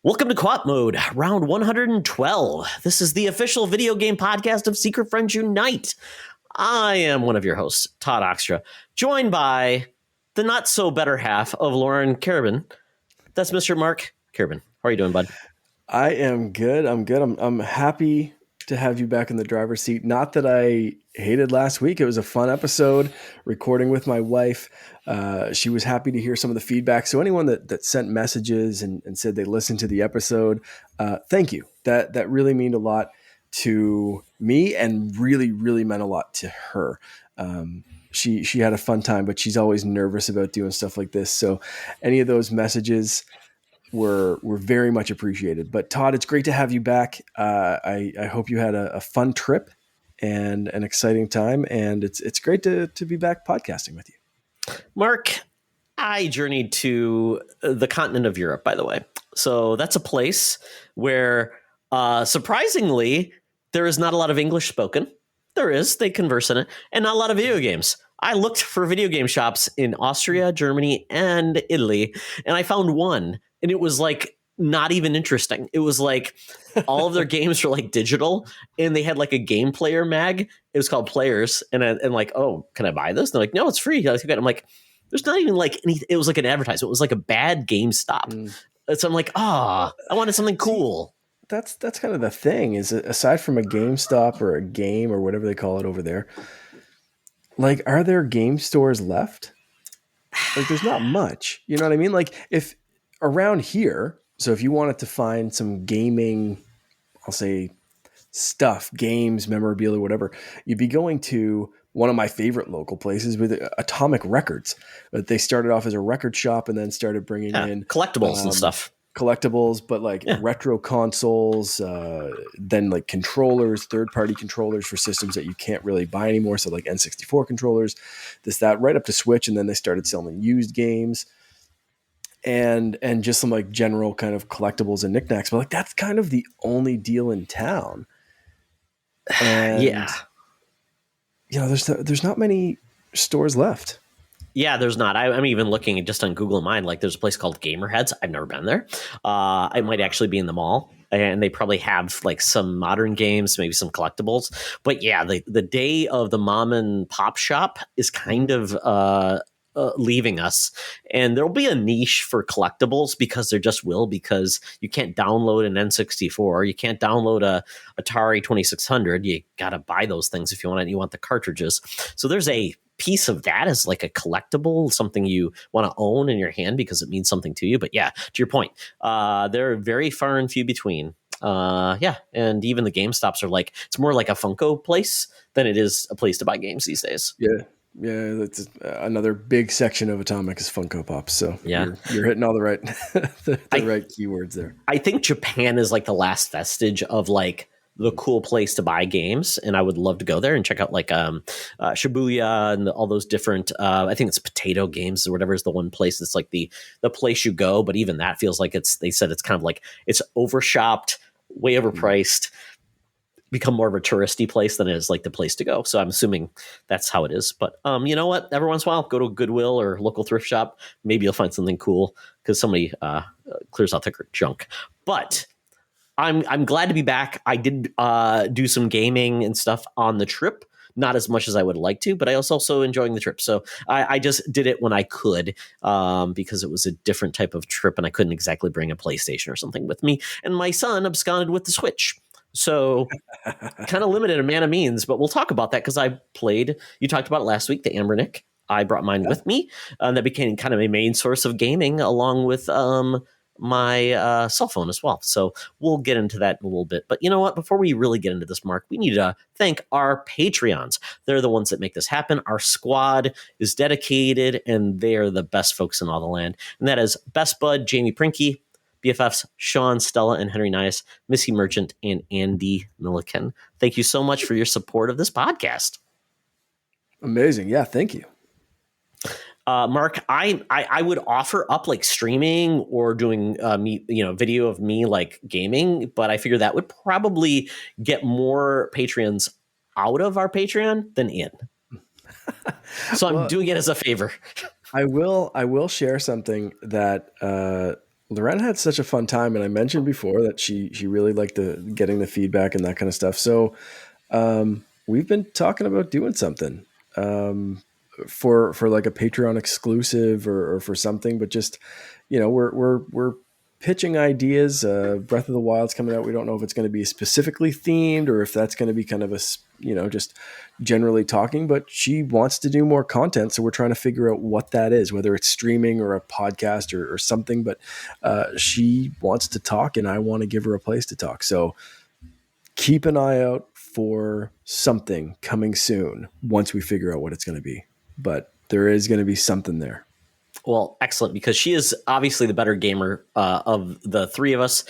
Welcome to Co-op Mode, round 112. This is the official video game podcast of Secret Friends Unite. I am one of your hosts, Todd Oxtra, joined by the not-so-better half of Lauren Carabin. That's Mr. Mark Carabin. How are you doing, bud? I am good. I'm happy to have you back in the driver's seat. Not that I hated last week. It was a fun episode, recording with my wife. She was happy to hear some of the feedback. So anyone that sent messages and said they listened to the episode, thank you. That really meant a lot to me and really, really meant a lot to her. She had a fun time, but she's always nervous about doing stuff like this. So any of those messages were very much appreciated. But Todd, it's great to have you back. I hope you had a fun trip and an exciting time, and it's great to be back podcasting with you. Mark, I journeyed to the continent of Europe, by the way. So that's a place where, surprisingly, there is not a lot of English spoken. There is, they converse in it, and not a lot of video games. I looked for video game shops in Austria, Germany, and Italy, and I found one. And it was like not even interesting. It was like all of their games were like digital, and they had like a game player mag. It was called Players, and like, oh, can I buy this? And they're like, no, it's free. I'm like, there's not even like any. It was like an advertisement. It was like a bad GameStop. So I'm like, I wanted something cool. That's kind of the thing. Is aside from a GameStop or a game or whatever they call it over there, like, are there game stores left? Like, there's not much. You know what I mean? Like, if around here, so if you wanted to find some gaming, I'll say stuff, games, memorabilia, whatever, you'd be going to one of my favorite local places with Atomic Records. But they started off as a record shop and then started bringing in collectibles and stuff. Collectibles, but like retro consoles, then like controllers, third-party controllers for systems that you can't really buy anymore. So like N64 controllers, that, right up to Switch. And then they started selling used games. And just some like general kind of collectibles and knickknacks, but like that's kind of the only deal in town. And yeah, you know, there's not many stores left. Yeah, there's not. I'm even looking just on Google Mine. Like, there's a place called Gamerheads. I've never been there. I might actually be in the mall, and they probably have like some modern games, maybe some collectibles. But yeah, the day of the mom and pop shop is kind of leaving us, and there'll be a niche for collectibles because there just will, because you can't download an N64, you can't download a Atari 2600. You got to buy those things if you want it. You want the cartridges. So there's a piece of that as like a collectible, something you want to own in your hand because it means something to you. But yeah, to your point, they're very far and few between. And even the GameStops are like, it's more like a Funko place than it is a place to buy games these days. Yeah, that's another big section of Atomic is Funko Pops. So yeah, you're hitting all the right right keywords there. I think Japan is like the last vestige of like the cool place to buy games, and I would love to go there and check out like Shibuya and all those different. I think it's Potato Games or whatever is the one place that's like the place you go. But even that feels like they said it's kind of like it's overshopped, way overpriced. Become more of a touristy place than it is like the place to go. So I'm assuming that's how it is. But you know what? Every once in a while, go to a Goodwill or local thrift shop. Maybe you'll find something cool because somebody clears out their junk. But I'm glad to be back. I did do some gaming and stuff on the trip. Not as much as I would like to, but I was also enjoying the trip. So I just did it when I could because it was a different type of trip and I couldn't exactly bring a PlayStation or something with me. And my son absconded with the Switch. So kind of limited amount of means, but we'll talk about that because I played, you talked about it last week, the Ambernick. I brought mine with me, and that became kind of a main source of gaming along with my cell phone as well. So we'll get into that in a little bit. But you know what? Before we really get into this, Mark, we need to thank our Patreons. They're the ones that make this happen. Our squad is dedicated, and they are the best folks in all the land. And that is Best Bud, Jamie Prinky, BFFs Sean, Stella, and Henry Nias, Missy Merchant, and Andy Milliken. Thank you so much for your support of this podcast. Amazing. Yeah, thank you. Mark, I would offer up like streaming or doing video of me like gaming, but I figure that would probably get more Patreons out of our Patreon than in. So I'm doing it as a favor. I will share something that Loren had such a fun time, and I mentioned before that she really liked getting the feedback and that kind of stuff. So we've been talking about doing something for like a Patreon exclusive or for something, but just we're pitching ideas. Breath of the Wild's coming out. We don't know if it's going to be specifically themed or if that's going to be kind of just generally talking, but she wants to do more content. So we're trying to figure out what that is, whether it's streaming or a podcast or something, but she wants to talk and I want to give her a place to talk. So keep an eye out for something coming soon once we figure out what it's going to be, but there is going to be something there. Well, excellent, because she is obviously the better gamer of the three of us.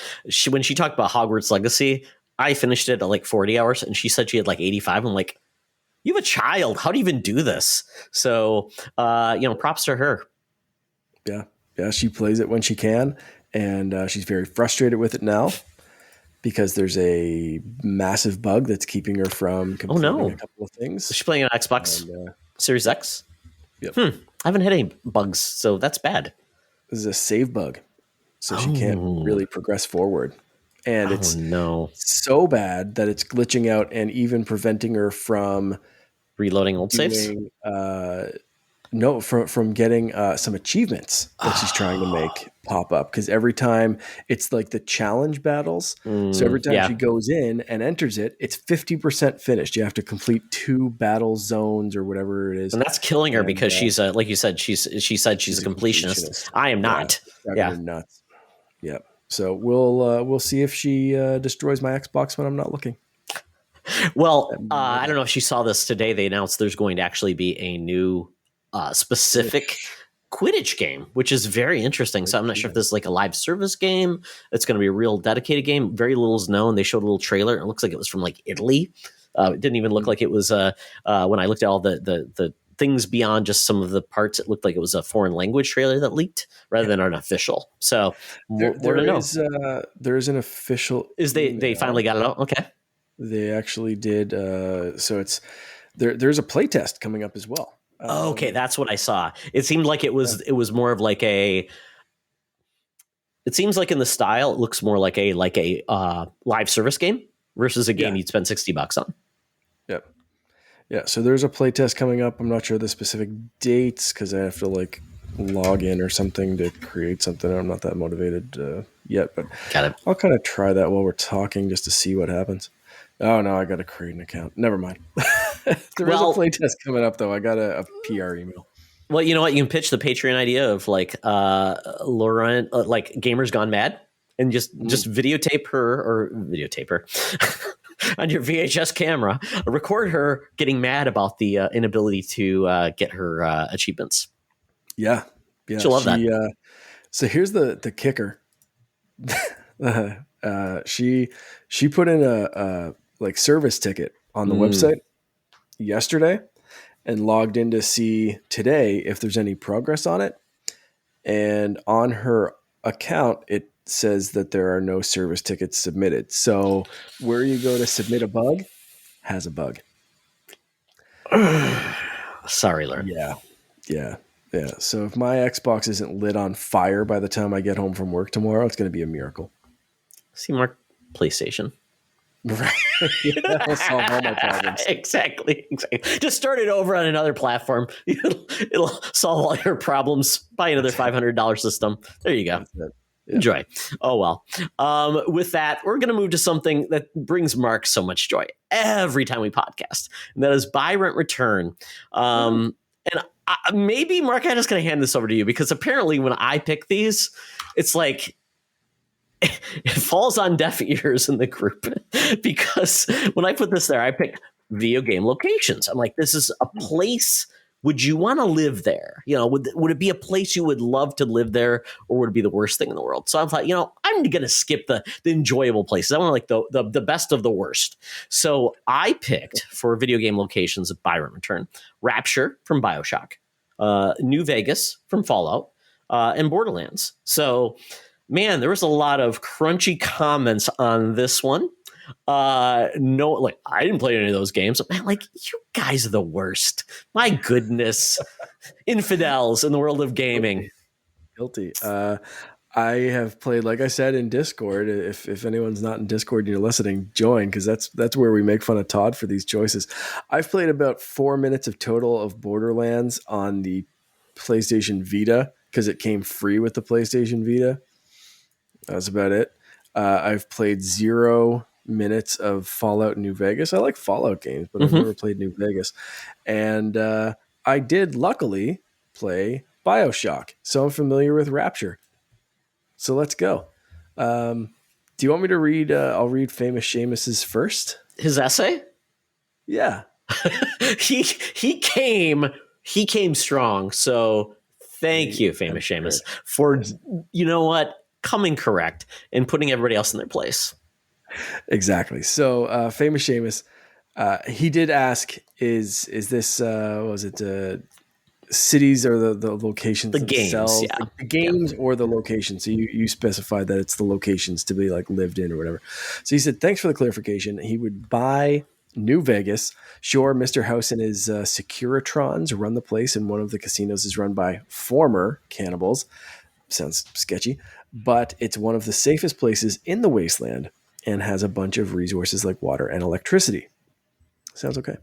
When she talked about Hogwarts Legacy, I finished it at like 40 hours, and she said she had like 85. I'm like, you have a child. How do you even do this? So, props to her. Yeah. She plays it when she can, and she's very frustrated with it now because there's a massive bug that's keeping her from completing a couple of things. Is she playing on Xbox Series X? Yep. I haven't had any bugs, so that's bad. This is a save bug, so she can't really progress forward. And it's so bad that it's glitching out and even preventing her from reloading old saves? No, from getting some achievements that she's trying to make pop up, because every time it's like the challenge battles. So every time she goes in and enters it, it's 50% finished. You have to complete 2 battle zones or whatever it is, and that's killing her because she's like you said, she said she's a completionist. I am not. Yeah, nuts. Yep. So we'll see if she destroys my Xbox when I'm not looking. Well, I don't know if she saw this today. They announced there's going to actually be a new specific Quidditch game, which is very interesting. So I'm not sure if this is like a live service game. It's going to be a real dedicated game. Very little is known. They showed a little trailer. It looks like it was from like Italy. It didn't even look like it was when I looked at all the things beyond just some of the parts, it looked like it was a foreign language trailer that leaked rather than an official. So there is an official. They finally got it out. Okay. They actually did. So it's there's a playtest coming up as well. Okay, that's what I saw. It seemed like it was more of like a. It seems like in the style, it looks more like a live service game versus a game you'd spend $60 on. Yep. Yeah. So there's a playtest coming up. I'm not sure the specific dates because I have to like log in or something to create something. I'm not that motivated yet, but I'll kind of try that while we're talking just to see what happens. Oh no, I got to create an account. Never mind. There is a playtest coming up though. I got a PR email. Well, you know what? You can pitch the Patreon idea of like Lauren, like Gamers Gone Mad, and just videotape her on your VHS camera. Record her getting mad about the inability to get her achievements. Yeah, she'll love that. So here's the kicker. She put in a like service ticket on the website yesterday and logged in to see today if there's any progress on it. And on her account, it says that there are no service tickets submitted. So where you go to submit a bug has a bug. Sorry, Lauren. Yeah. So if my Xbox isn't lit on fire by the time I get home from work tomorrow, it's going to be a miracle. See, Mark, PlayStation. Right. That'll solve all my problems. Exactly. Just start it over on another platform. It'll solve all your problems. Buy another $500 system. There you go. Yeah. Enjoy. Oh, well. With that, we're going to move to something that brings Mark so much joy every time we podcast, and that is Buy, Rent, Return. And maybe, Mark, I'm just going to hand this over to you because apparently when I pick these, it's like it falls on deaf ears in the group because when I put this there, I picked video game locations. I'm like, this is a place. Would you want to live there? You know, would it be a place you would love to live there, or would it be the worst thing in the world? So I thought, I'm going to skip the enjoyable places. I want like the best of the worst. So I picked for video game locations of Buy, Rent, Return, Rapture from BioShock, New Vegas from Fallout, and Borderlands. So, man, there was a lot of crunchy comments on this one. I didn't play any of those games. Man, like, you guys are the worst. My goodness. Infidels in the world of gaming. Guilty. I have played, like I said, in Discord. If anyone's not in Discord and you're listening, join, because that's where we make fun of Todd for these choices. I've played about 4 minutes of total of Borderlands on the PlayStation Vita because it came free with the PlayStation Vita. That's about it. I've played 0 minutes of Fallout New Vegas. I like Fallout games, but I've never played New Vegas. And I did luckily play BioShock, so I'm familiar with Rapture. So let's go. Do you want me to read? I'll read Famous Seamus's first. His essay? Yeah. he came strong. So thank you, Famous Seamus, for, you know what, coming correct and putting everybody else in their place. Exactly. So Famous Seamus, he did ask, is this was it cities or the locations the themselves, games, yeah. The games or the locations? So you specified that it's the locations to be like lived in or whatever. So he said, thanks for the clarification. He would buy New Vegas. Sure, Mr. House and his Securitrons run the place, and one of the casinos is run by former cannibals. Sounds sketchy, but it's one of the safest places in the wasteland and has a bunch of resources like water and electricity. Sounds okay.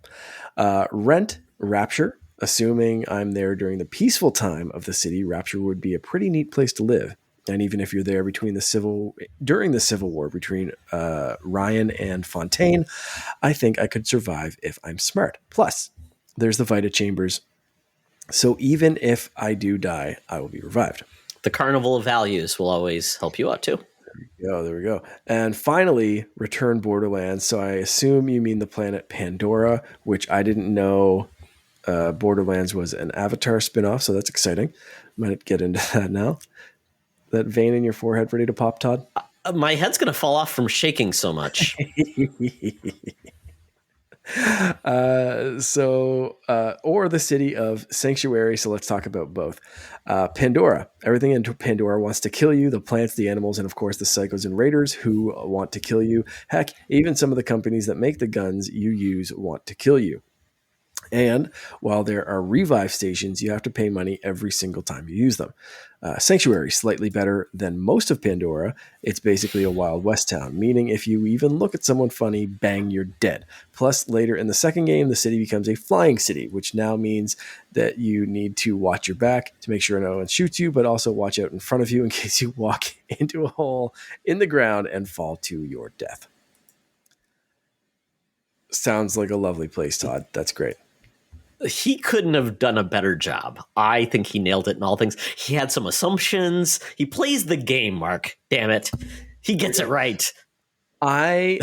Rent Rapture. Assuming I'm there during the peaceful time of the city, Rapture would be a pretty neat place to live. And even if you're there during the Civil War between Ryan and Fontaine, I think I could survive if I'm smart. Plus, there's the Vita Chambers. So even if I do die, I will be revived. The Carnival of Values will always help you out too. There we go. And finally, Return Borderlands. So I assume you mean the planet Pandora, which I didn't know Borderlands was an Avatar spinoff, so that's exciting. Might get into that now. That vein in your forehead ready to pop, Todd? My head's going to fall off from shaking so much. Or the city of Sanctuary. So let's talk about both. Pandora. Everything in Pandora wants to kill you. The plants, the animals, and of course the psychos and raiders who want to kill you. Heck, even some of the companies that make the guns you use want to kill you. And while there are revive stations, you have to pay money every single time you use them. Sanctuary, slightly better than most of Pandora. It's basically a Wild West town, meaning if you even look at someone funny, bang, you're dead. Plus, later in the second game, the city becomes a flying city, which now means that you need to watch your back to make sure no one shoots you, but also watch out in front of you in case you walk into a hole in the ground and fall to your death. Sounds like a lovely place, Todd. That's great. He couldn't have done a better job. I think he nailed it in all things. He had some assumptions. He plays the game, Mark. Damn it. He gets it right. I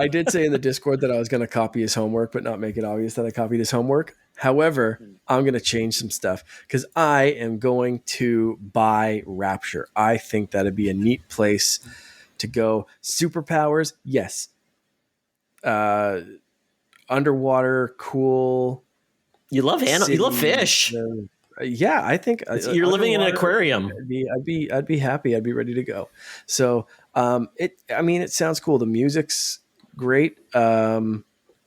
did say in the Discord that I was going to copy his homework, but not make it obvious that I copied his homework. However, I'm going to change some stuff because I am going to buy Rapture. I think that'd be a neat place to go. Superpowers, yes. Underwater, cool. You love you love fish. Yeah, I think you're living in an aquarium. I'd be happy. I'd be ready to go. So, it sounds cool. The music's great. And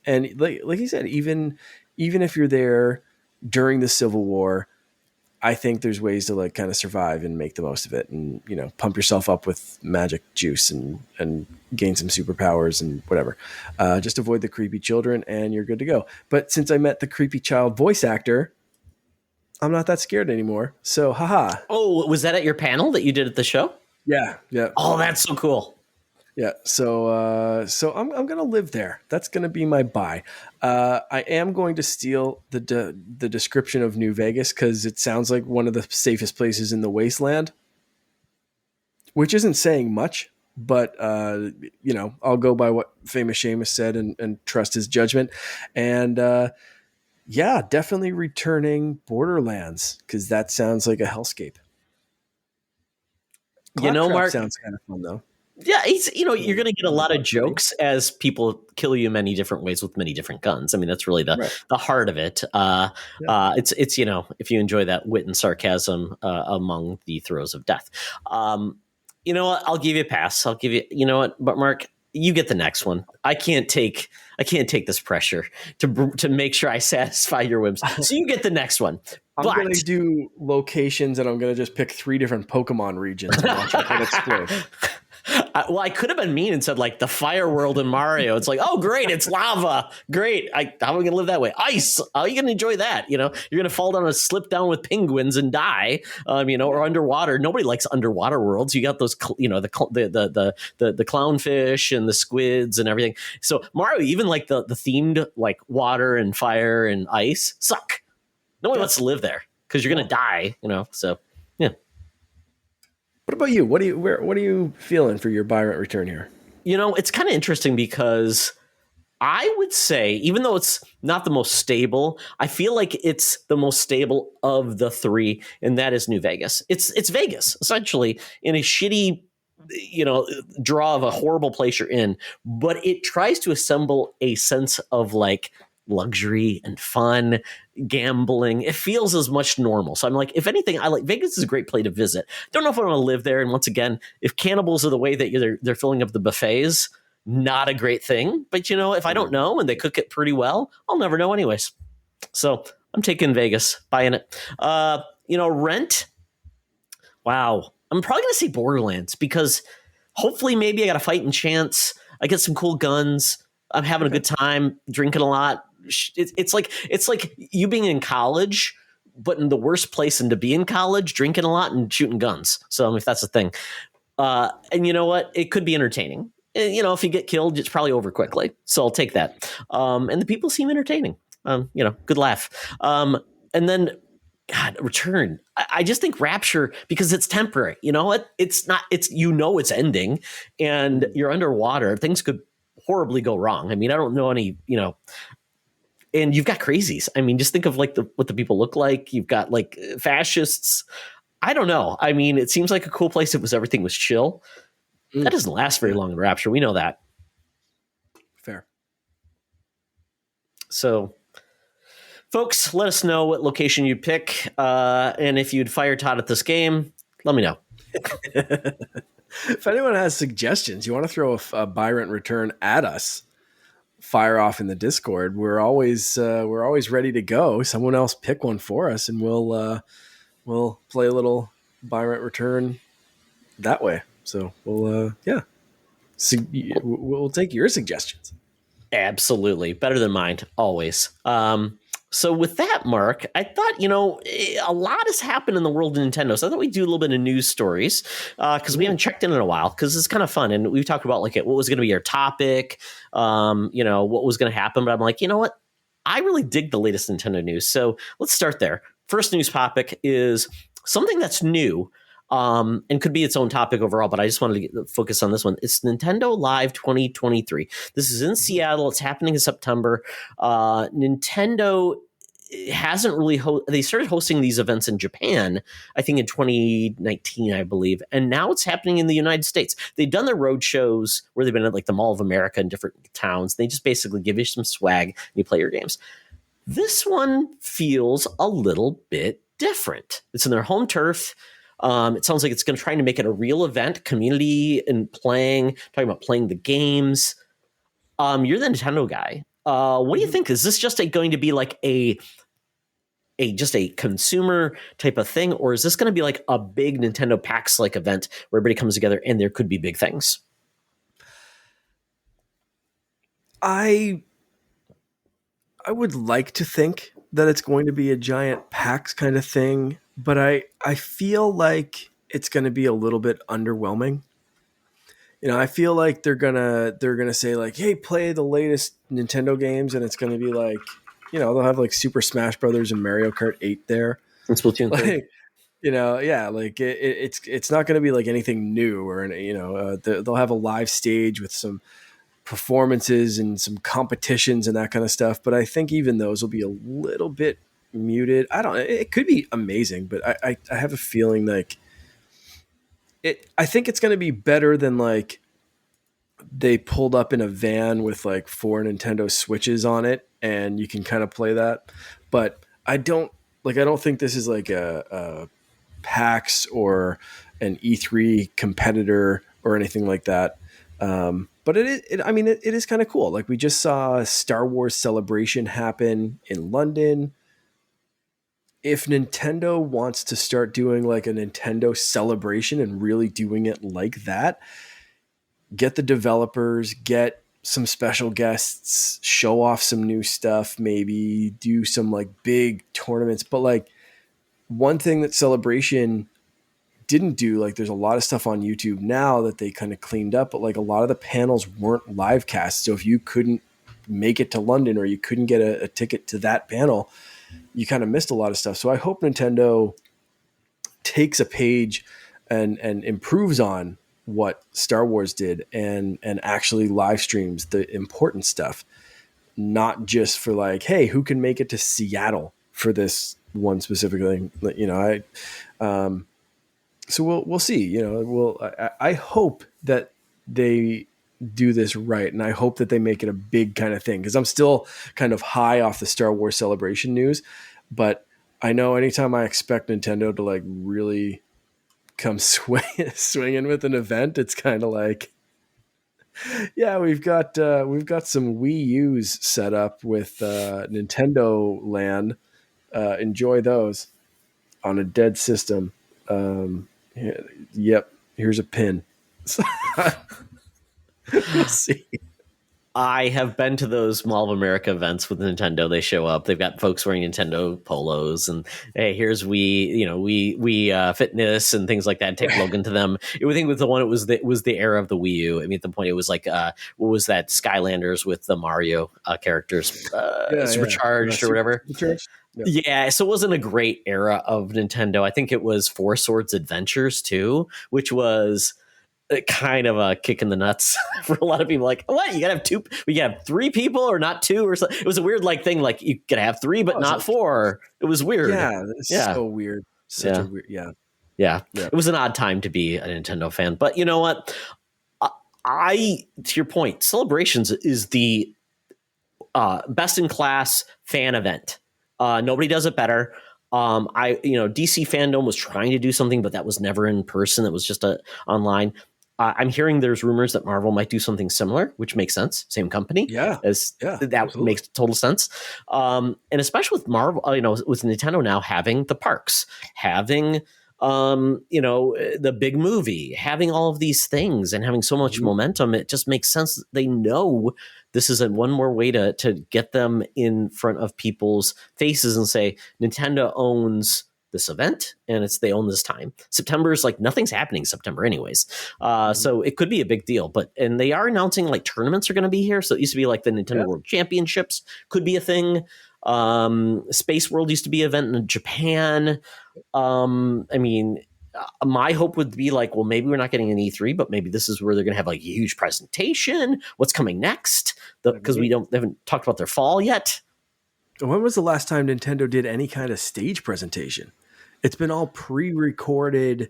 like you said, even if you're there during the Civil War, I think there's ways to like kind of survive and make the most of it, and pump yourself up with magic juice and gain some superpowers and whatever. Just avoid the creepy children and you're good to go. But since I met the creepy child voice actor, I'm not that scared anymore. So, haha. Oh, was that at your panel that you did at the show? Yeah. Oh, that's so cool. Yeah, so I'm gonna live there. That's gonna be my buy. I am going to steal the description of New Vegas because it sounds like one of the safest places in the wasteland, which isn't saying much. But I'll go by what Famous Seamus said and trust his judgment. And definitely returning Borderlands because that sounds like a hellscape. Mark, sounds kind of fun though. Yeah, you're going to get a lot of jokes as people kill you many different ways with many different guns. I mean, that's really the heart of it. It's if you enjoy that wit and sarcasm among the throes of death. You know what? I'll give you a pass. I'll give you what? But Mark, you get the next one. I can't take this pressure to make sure I satisfy your whims. So you get the next one. I'm gonna But do locations, and I'm gonna just pick 3 different Pokemon regions and watch them get explode. I could have been mean and said like the fire world in Mario. It's like, oh, great, it's lava. Great. How are we going to live that way? Ice. How are you going to enjoy that? You're going to fall down and slip down with penguins and die, or underwater. Nobody likes underwater worlds. You got those, the clownfish and the squids and everything. So Mario, even like the themed like water and fire and ice suck. Nobody wants to live there because you're going to die, so yeah. What about you? What are you feeling for your buy rent return here? It's kind of interesting because I would say, even though it's not the most stable, I feel like it's the most stable of the 3, and that is New Vegas. It's Vegas, essentially, in a shitty, draw of a horrible place you're in, but it tries to assemble a sense of like luxury and fun, gambling. It feels as much normal. So I'm like, if anything, I like Vegas is a great place to visit. Don't know if I want to live there. And once again, if cannibals are the way that they're filling up the buffets, not a great thing. But if I don't know and they cook it pretty well, I'll never know anyways. So I'm taking Vegas, buying it. Rent. Wow. I'm probably going to say Borderlands because hopefully maybe I got a fighting chance. I get some cool guns. I'm having a good time, drinking a lot. It's like you being in college, but in the worst place and to be in college, drinking a lot and shooting guns. So if that's the thing. And you know what? It could be entertaining. If you get killed, it's probably over quickly. So I'll take that. And the people seem entertaining. Good laugh. And then, God, Return. I just think Rapture, because it's temporary. You know what? It's not. It's it's ending, and you're underwater. Things could horribly go wrong. I mean, I don't know any. And you've got crazies. I mean, just think of like what the people look like. You've got like fascists. I don't know. I mean, it seems like a cool place if everything was chill. That doesn't last very long in Rapture. We know that. Fair. So, folks, let us know what location you'd pick. And if you'd fire Todd at this game, let me know. If anyone has suggestions, you want to throw a buy rent return at us, fire off in the Discord. We're always ready to go. Someone else pick one for us, and we'll play a little buy rent return that way. So we'll we'll take your suggestions. Absolutely, better than mine always. So with that, Mark, I thought, a lot has happened in the world of Nintendo. So I thought we'd do a little bit of news stories because we haven't checked in a while because it's kind of fun. And we've talked about like what was going to be our topic, what was going to happen. But I'm like, you know what? I really dig the latest Nintendo news. So let's start there. First news topic is something that's new. And could be its own topic overall, but I just wanted to focus on this one. It's Nintendo Live 2023. This is in Seattle. It's happening in September. Nintendo hasn't really they started hosting these events in Japan, I think in 2019, I believe, and now it's happening in the United States. They've done their road shows where they've been at like the Mall of America in different towns. They just basically give you some swag and you play your games. This one feels a little bit different. It's in their home turf. It sounds like it's going to try to make it a real event, community and talking about playing the games. You're the Nintendo guy. What do you think? Is this just going to be like just a consumer type of thing, or is this going to be like a big Nintendo PAX like event where everybody comes together and there could be big things? I would like to think that it's going to be a giant PAX kind of thing, but I feel like it's going to be a little bit underwhelming. I feel like they're gonna say like, "Hey, play the latest Nintendo games," and it's going to be like, they'll have like Super Smash Brothers and Mario Kart 8 there. And Splatoon 3. Like it's not going to be like anything new or they'll have a live stage with some performances and some competitions and that kind of stuff. But I think even those will be a little bit muted. It could be amazing, but I have a feeling like I think it's going to be better than like they pulled up in a van with like 4 Nintendo Switches on it and you can kind of play that. But I don't think this is like a PAX or an E3 competitor or anything like that. But it is kind of cool. Like we just saw Star Wars Celebration happen in London. if Nintendo wants to start doing like a Nintendo celebration and really doing it like that, get the developers, get some special guests, show off some new stuff, maybe do some like big tournaments. But like one thing that Celebration didn't do, like there's a lot of stuff on YouTube now that they kind of cleaned up, but like a lot of the panels weren't live cast. So if you couldn't make it to London or you couldn't get a ticket to that panel, you kind of missed a lot of stuff. So I hope Nintendo takes a page and improves on what Star Wars did and actually live streams the important stuff, not just for like, hey, who can make it to Seattle for this one specific thing? You know, so we'll see. You know, I hope that they do this right, and I hope that they make it a big kind of thing, because I'm still kind of high off the Star Wars Celebration news, but I know anytime I expect Nintendo to like really come swinging with an event, it's kind of like, yeah, we've got some Wii U's set up with Nintendo Land. Enjoy those on a dead system. Yep, here's a pin. We'll see. I have been to those Mall of America events with Nintendo. They show up. They've got folks wearing Nintendo polos, and hey, here's we fitness and things like that. Take Logan to them. I think with the one, it was the era of the Wii U. I mean, at the point, it was like what was that? Skylanders with the Mario characters, Supercharged or whatever. Supercharged? Yeah, so it wasn't a great era of Nintendo. I think it was Four Swords Adventures too, which was kind of a kick in the nuts for a lot of people. Like, what? You gotta have two? We gotta have three people or not two or something. It was a weird like thing. Like you gotta have three, but not four. It was weird. Yeah, so weird. Such a weird. Yeah. It was an odd time to be a Nintendo fan. But you know what? I to your point, Celebrations is the best in class fan event. Nobody does it better. DC Fandom was trying to do something, but that was never in person. It was just online. I'm hearing there's rumors that Marvel might do something similar, which makes sense. Same company. That absolutely makes total sense. And especially with Marvel, with Nintendo now having the parks, having the big movie, having all of these things and having so much momentum, it just makes sense that they know this is one more way to get them in front of people's faces and say, Nintendo owns this event and they own this time. September is like nothing's happening in September anyways. So it could be a big deal, and they are announcing like tournaments are going to be here. So it used to be like the Nintendo World Championships could be a thing. Space World used to be an event in Japan. My hope would be like, well, maybe we're not getting an E3, but maybe this is where they're going to have like a huge presentation. What's coming next? Because they haven't talked about their fall yet. When was the last time Nintendo did any kind of stage presentation? It's been all pre-recorded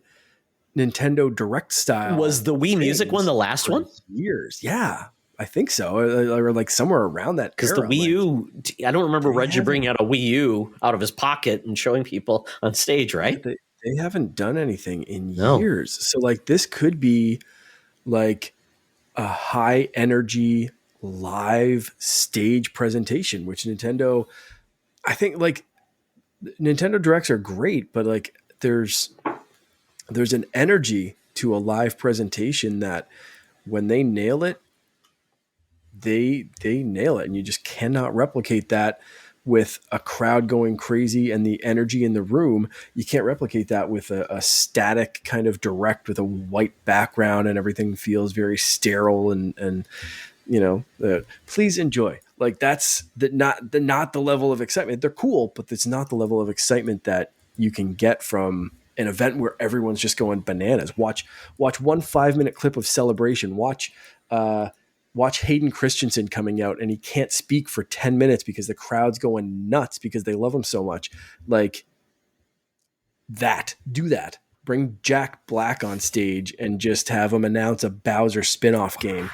Nintendo Direct style. Was the Wii Music one the last one? Years. Yeah, I think so. Or like somewhere around that. Because the Wii U, I don't remember Reggie bringing out a Wii U out of his pocket and showing people on stage, right? They haven't done anything in years. So like this could be like a high energy live stage presentation, which Nintendo, I think like Nintendo Directs are great, but like there's an energy to a live presentation that when they nail it, they nail it, and you just cannot replicate that with a crowd going crazy and the energy in the room. You can't replicate that with a static kind of Direct with a white background and everything feels very sterile and please enjoy. Like that's not the level of excitement. They're cool, but it's not the level of excitement that you can get from an event where everyone's just going bananas. Watch 1 5-minute clip of Celebration. Watch Hayden Christensen coming out and he can't speak for 10 minutes because the crowd's going nuts because they love him so much. Like do that. Bring Jack Black on stage and just have him announce a Bowser spin-off game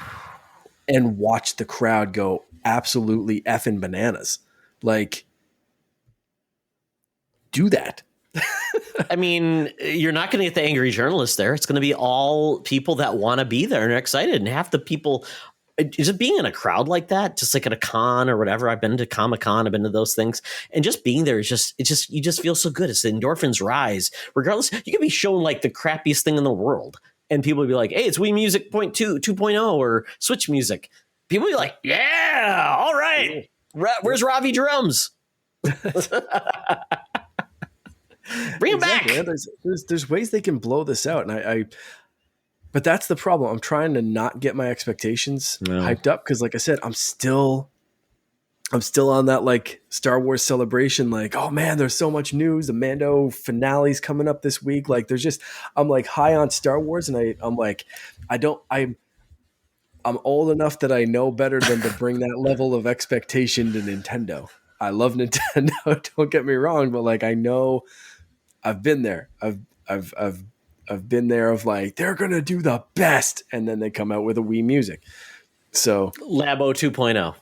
and watch the crowd go absolutely effing bananas. Like, do that. I mean, you're not going to get the angry journalists there. It's going to be all people that want to be there and are excited. And half the people is it being in a crowd like that, just like at a con or whatever? I've been to Comic-Con, I've been to those things, and just being there is just you just feel so good. It's the endorphins rise. Regardless, you could be shown like the crappiest thing in the world, and people would be like, "Hey, it's Wii Music 2.0 or Switch Music." People would be like, "Yeah, all right, where's Ravi drums?" Bring it back. There's ways they can blow this out, and but that's the problem. I'm trying to not get my expectations hyped up because, like I said, I'm still on that like Star Wars celebration. Like, oh man, there's so much news. The Mando finale's coming up this week. Like, I'm like high on Star Wars, and I'm like, I'm old enough that I know better than to bring that level of expectation to Nintendo. I love Nintendo. Don't get me wrong, but like I know I've been there. I've been there of like, they're going to do the best. And then they come out with a Wii Music. So Labo 2.0.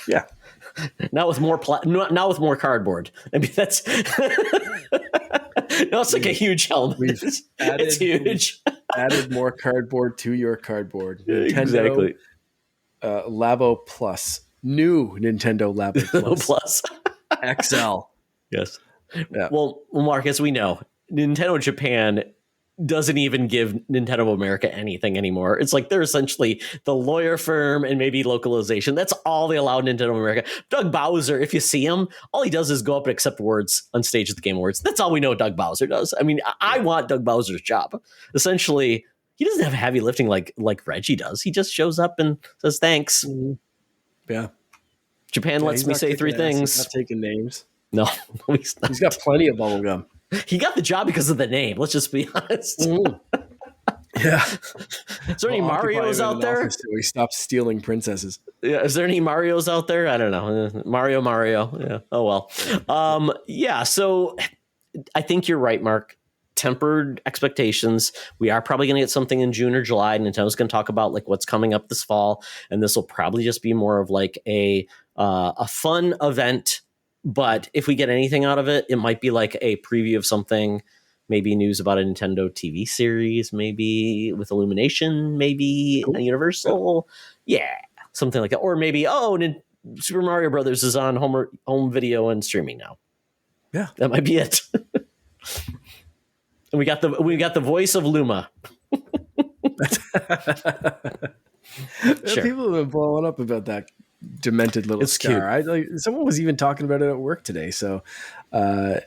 Yeah. Now with more now with more cardboard. I mean, that's no, it's like a huge helmet. It's huge. Added more cardboard to your cardboard. Nintendo, exactly. Labo Plus. New Nintendo Labo Plus. XL. Yes. Yeah. Well, Marcus, we know Nintendo Japan doesn't even give Nintendo of America anything anymore. It's like they're essentially the lawyer firm and maybe localization. That's all they allow Nintendo of America. Doug Bowser, if you see him, all he does is go up and accept words on stage at the Game Awards. That's all we know Doug Bowser does. I mean, I want Doug Bowser's job. Essentially, he doesn't have heavy lifting like Reggie does. He just shows up and says thanks. Yeah. Japan lets me say three things. He's not taking names. No, he's not. He's got plenty of bubble gum. He got the job because of the name. Let's just be honest. Yeah. Is there any Marios out there? So he stopped stealing princesses. Yeah. Is there any Marios out there? I don't know. Mario. Yeah. Oh, well. Yeah. So I think you're right, Mark. Tempered expectations. We are probably going to get something in June or July. Nintendo's going to talk about like what's coming up this fall. And this will probably just be more of like a fun event. But if we get anything out of it, it might be like a preview of something, maybe news about a Nintendo TV series, maybe with Illumination, maybe a Universal. Yeah, something like that. Or maybe, Super Mario Brothers is on home video and streaming now. Yeah. That might be it. And we got the voice of Luma. Sure. People have been blowing up about that demented little scar. Someone was even talking about it at work today. So, so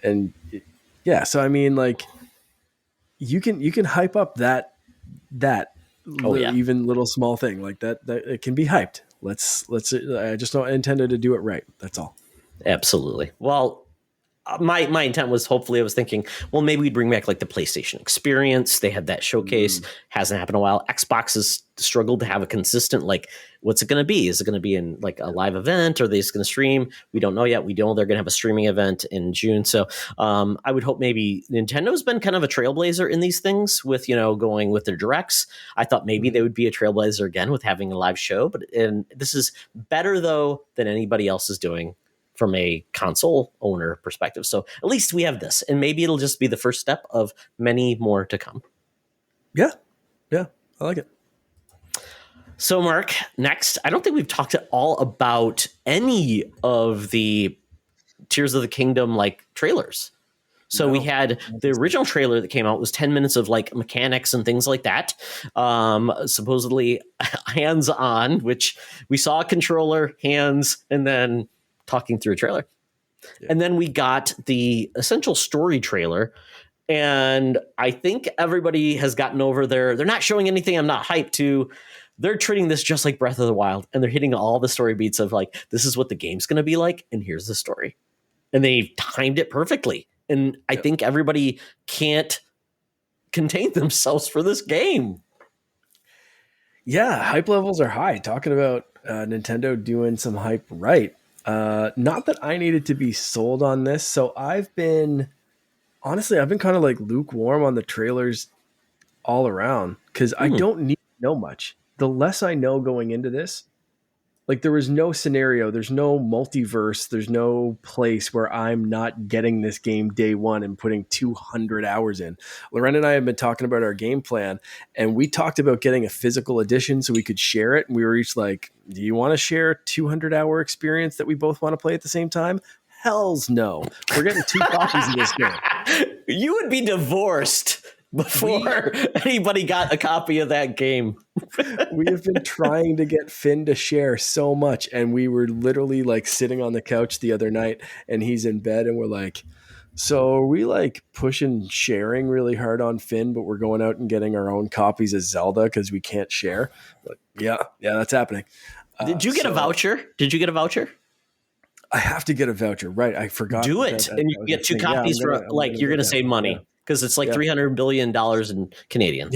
I mean, like, you can hype up that even little small thing like that it can be hyped. Let's. I just don't intend to do it right. That's all. Absolutely. Well, my intent was hopefully I was thinking, well, maybe we'd bring back like the PlayStation Experience. They had that showcase. Hasn't happened in a while. Xbox has struggled to have a consistent, like, what's it going to be? Is it going to be in like a live event? Or are they just going to stream? We don't know yet. We know they're going to have a streaming event in June. So I would hope maybe Nintendo's been kind of a trailblazer in these things with, going with their directs. I thought maybe they would be a trailblazer again with having a live show. And this is better, though, than anybody else is doing from a console owner perspective. So at least we have this, and maybe it'll just be the first step of many more to come. Yeah. I like it. So Mark, next, I don't think we've talked at all about any of the Tears of the Kingdom like trailers. So we had the original trailer that came out was 10 minutes of like mechanics and things like that. Supposedly hands-on, which we saw a controller, hands, and then talking through a trailer. Yeah. And then we got the essential story trailer. And I think everybody has gotten over they're not showing anything I'm not hyped to. They're treating this just like Breath of the Wild. And they're hitting all the story beats of like, this is what the game's going to be like. And here's the story. And they timed it perfectly. And I think everybody can't contain themselves for this game. Yeah, hype levels are high. Talking about Nintendo doing some hype right. Not that I needed to be sold on this. So I've been kind of like lukewarm on the trailers all around because I don't need to know much. The less I know going into this, Like there was no scenario, there's no multiverse, there's no place where I'm not getting this game day one and putting 200 hours in. Loren and I have been talking about our game plan, and we talked about getting a physical edition so we could share it. And we were each like, do you want to share a 200-hour experience that we both want to play at the same time? Hell's no. We're getting 2 copies of this game. You would be divorced before anybody got a copy of that game. We have been trying to get Finn to share so much, and we were literally like sitting on the couch the other night, and he's in bed, and we're like, so are we like pushing sharing really hard on Finn, but we're going out and getting our own copies of Zelda because we can't share? But yeah, that's happening. Did you get a voucher? Did you get a voucher? I have to get a voucher, right? I forgot. Do it, and you get 2 copies for you're going to save money because it's like $300 billion in Canadian.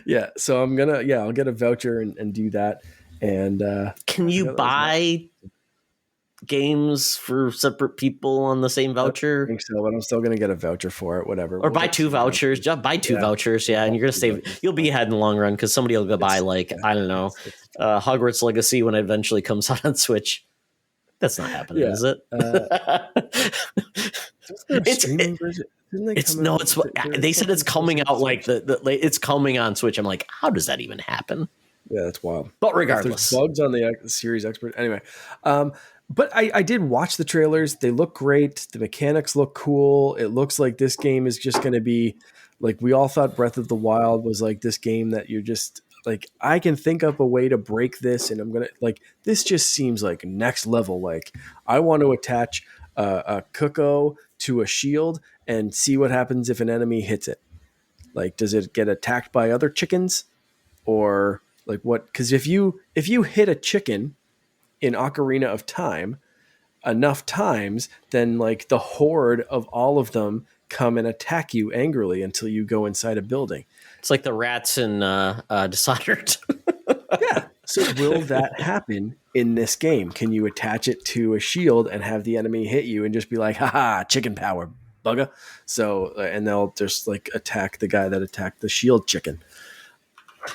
Yeah, so I'll get a voucher and do that. And can you buy games for separate people on the same voucher? I think so, but I'm still going to get a voucher for it, whatever. Or buy 2 vouchers. Just buy 2 vouchers, and you're going to save. You'll be ahead in the long run because somebody will go buy I don't know, Hogwarts Legacy when it eventually comes out on Switch. That's not happening, is it? They said it's coming out like it's coming on Switch. I'm like, how does that even happen? Yeah, that's wild. But regardless, there's bugs on the Series Expert. Anyway, but I did watch the trailers. They look great. The mechanics look cool. It looks like this game is just going to be like we all thought Breath of the Wild was like this game that you're just like, I can think up a way to break this, and I'm gonna like this. Just seems like next level. Like I want to attach a Cuckoo to a shield and see what happens if an enemy hits it. Like, does it get attacked by other chickens, or like what? Because if you hit a chicken in Ocarina of Time enough times, then like the horde of all of them come and attack you angrily until you go inside a building. It's like the rats in Dishonored. Yeah. So will that happen in this game? Can you attach it to a shield and have the enemy hit you and just be like, haha, chicken power, bugger? So, and they'll just like attack the guy that attacked the shield chicken.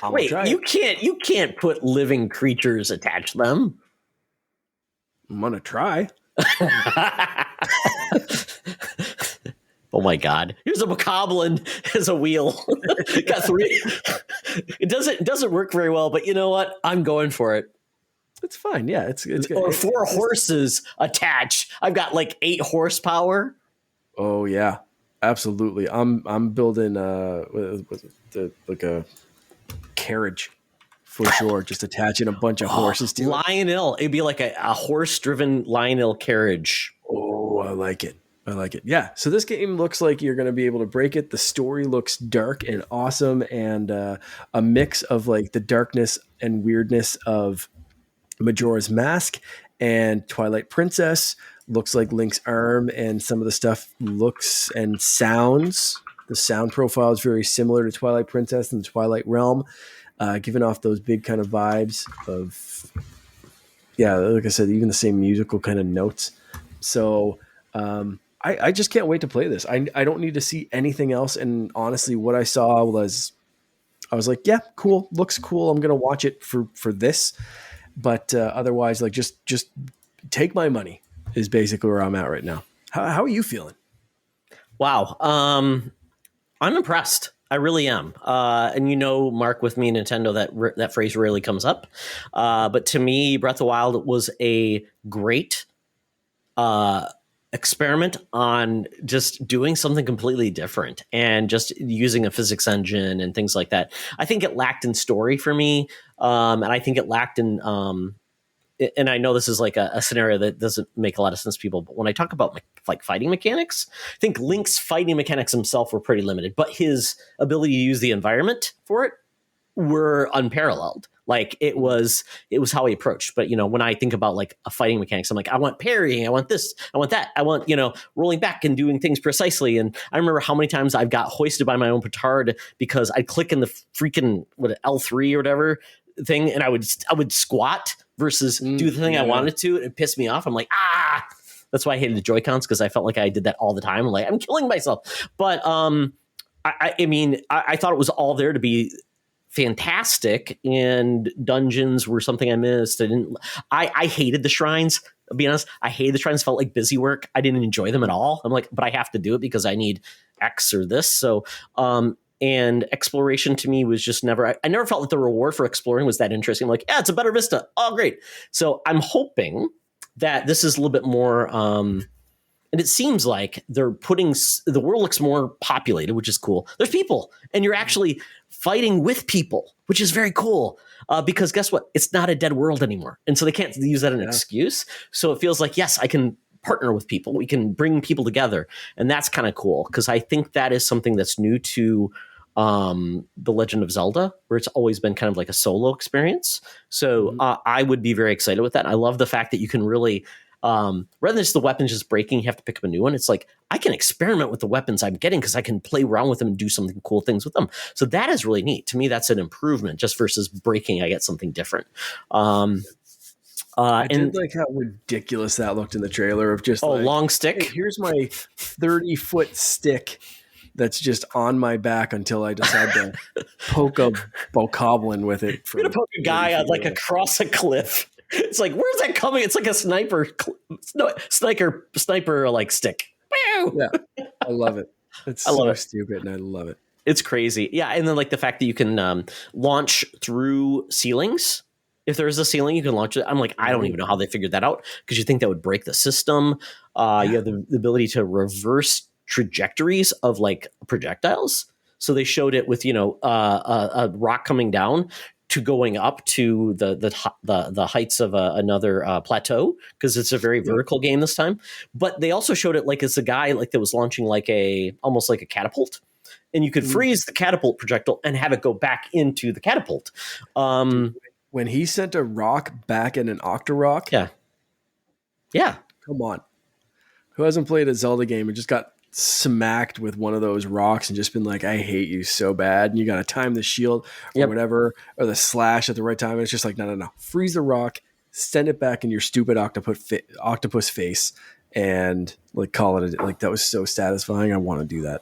Wait, you can't put living creatures attach them. I'm going to try. Oh my God! Here's a bokoblin as a wheel. Got 3. It doesn't work very well, but you know what? I'm going for it. It's fine. Yeah, it's good. Or 4 horses attached. I've got like 8 horsepower. Oh yeah, absolutely. I'm building like a carriage for sure. Just attaching a bunch of horses to Lionel. It'd be like a horse-driven Lionel carriage. Oh, I like it. Yeah. So this game looks like you're going to be able to break it. The story looks dark and awesome, and a mix of like the darkness and weirdness of Majora's Mask and Twilight Princess. Looks like Link's arm, and some of the stuff looks and sounds. The sound profile is very similar to Twilight Princess and the Twilight Realm, giving off those big kind of vibes of, like I said, even the same musical kind of notes. So, I just can't wait to play this. I don't need to see anything else. And honestly, what I saw was, I was like, yeah, cool. Looks cool. I'm going to watch it for this. But otherwise, like just take my money is basically where I'm at right now. How are you feeling? Wow. I'm impressed. I really am. And Mark, with me, Nintendo, that phrase rarely comes up. But to me, Breath of the Wild was a great experiment on just doing something completely different and just using a physics engine and things like that. I think it lacked in story for me. And I think it lacked in, and I know this is like a scenario that doesn't make a lot of sense to people, but when I talk about like fighting mechanics, I think Link's fighting mechanics himself were pretty limited, but his ability to use the environment for it were unparalleled. Like it was how he approached. But when I think about like a fighting mechanics, I'm like, I want parrying, I want this, I want that, I want rolling back and doing things precisely. And I remember how many times I've got hoisted by my own petard because I'd click in the freaking L3 or whatever thing, and I would squat versus do the thing I wanted to. It pissed me off. I'm like, that's why I hated the Joy-Cons, because I felt like I did that all the time. I'm like, I'm killing myself. But I mean, I thought it was all there to be fantastic, and dungeons were something I missed. I hated the shrines. I'll be honest, I hated the shrines. Felt like busy work. I didn't enjoy them at all. I'm like, but I have to do it because I need X or this. So, and exploration to me was just never, I never felt that the reward for exploring was that interesting. I'm like, yeah, it's a better vista. Oh, great. So I'm hoping that this is a little bit more, and it seems like they're putting, the world looks more populated, which is cool. There's people, and you're actually fighting with people, which is very cool. Because guess what? It's not a dead world anymore. And so they can't use that as an excuse. So it feels like, yes, I can partner with people. We can bring people together. And that's kind of cool, because I think that is something that's new to The Legend of Zelda, where it's always been kind of like a solo experience. So I would be very excited with that. I love the fact that you can really, rather than just the weapons just breaking, you have to pick up a new one. It's like, I can experiment with the weapons I'm getting because I can play around with them and do something cool things with them. So that is really neat. To me, that's an improvement just versus breaking. I get something different. I did like how ridiculous that looked in the trailer of just long stick. Hey, here's my 30-foot stick that's just on my back until I decide to poke a bokoblin with it. You're gonna poke a guy on like across a cliff. It's like, where's that coming? It's like a sniper like stick. Yeah, I love it. It's so stupid, and I love it. It's crazy. Yeah, and then like the fact that you can launch through ceilings. If there is a ceiling, you can launch it. I'm like, I don't even know how they figured that out, because you think that would break the system. You have the ability to reverse trajectories of like projectiles. So they showed it with, a rock coming down to going up to the heights of another plateau, because it's a very vertical game this time. But they also showed it like it's a guy like that was launching like almost like a catapult, and you could freeze the catapult projectile and have it go back into the catapult. When he sent a rock back in an Octorok. Yeah. Come on. Who hasn't played a Zelda game and just got smacked with one of those rocks and just been like, I hate you so bad. And you got to time the shield or whatever, or the slash at the right time. And it's just like, no. Freeze the rock, send it back in your stupid octopus face, and like call it like, that was so satisfying. I want to do that.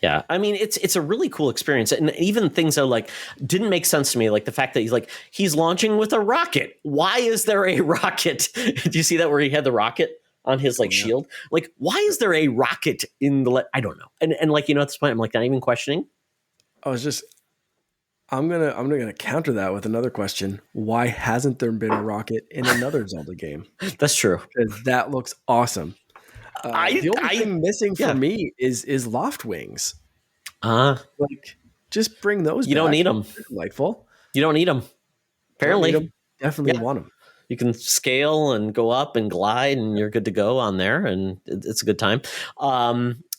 Yeah, I mean, it's a really cool experience, and even things that like didn't make sense to me, like the fact that he's launching with a rocket. Why is there a rocket? Did you see that where he had the rocket on his shield? Like, why is there a rocket in the? I don't know. And like at this point, I'm like not even questioning. I'm gonna counter that with another question. Why hasn't there been a rocket in another Zelda game? That's true. Because that looks awesome. The only thing missing for me is loft wings. Just bring those. You don't need them. They're delightful. You don't need them. Apparently, definitely want them. You can scale and go up and glide, and you're good to go on there, and it's a good time.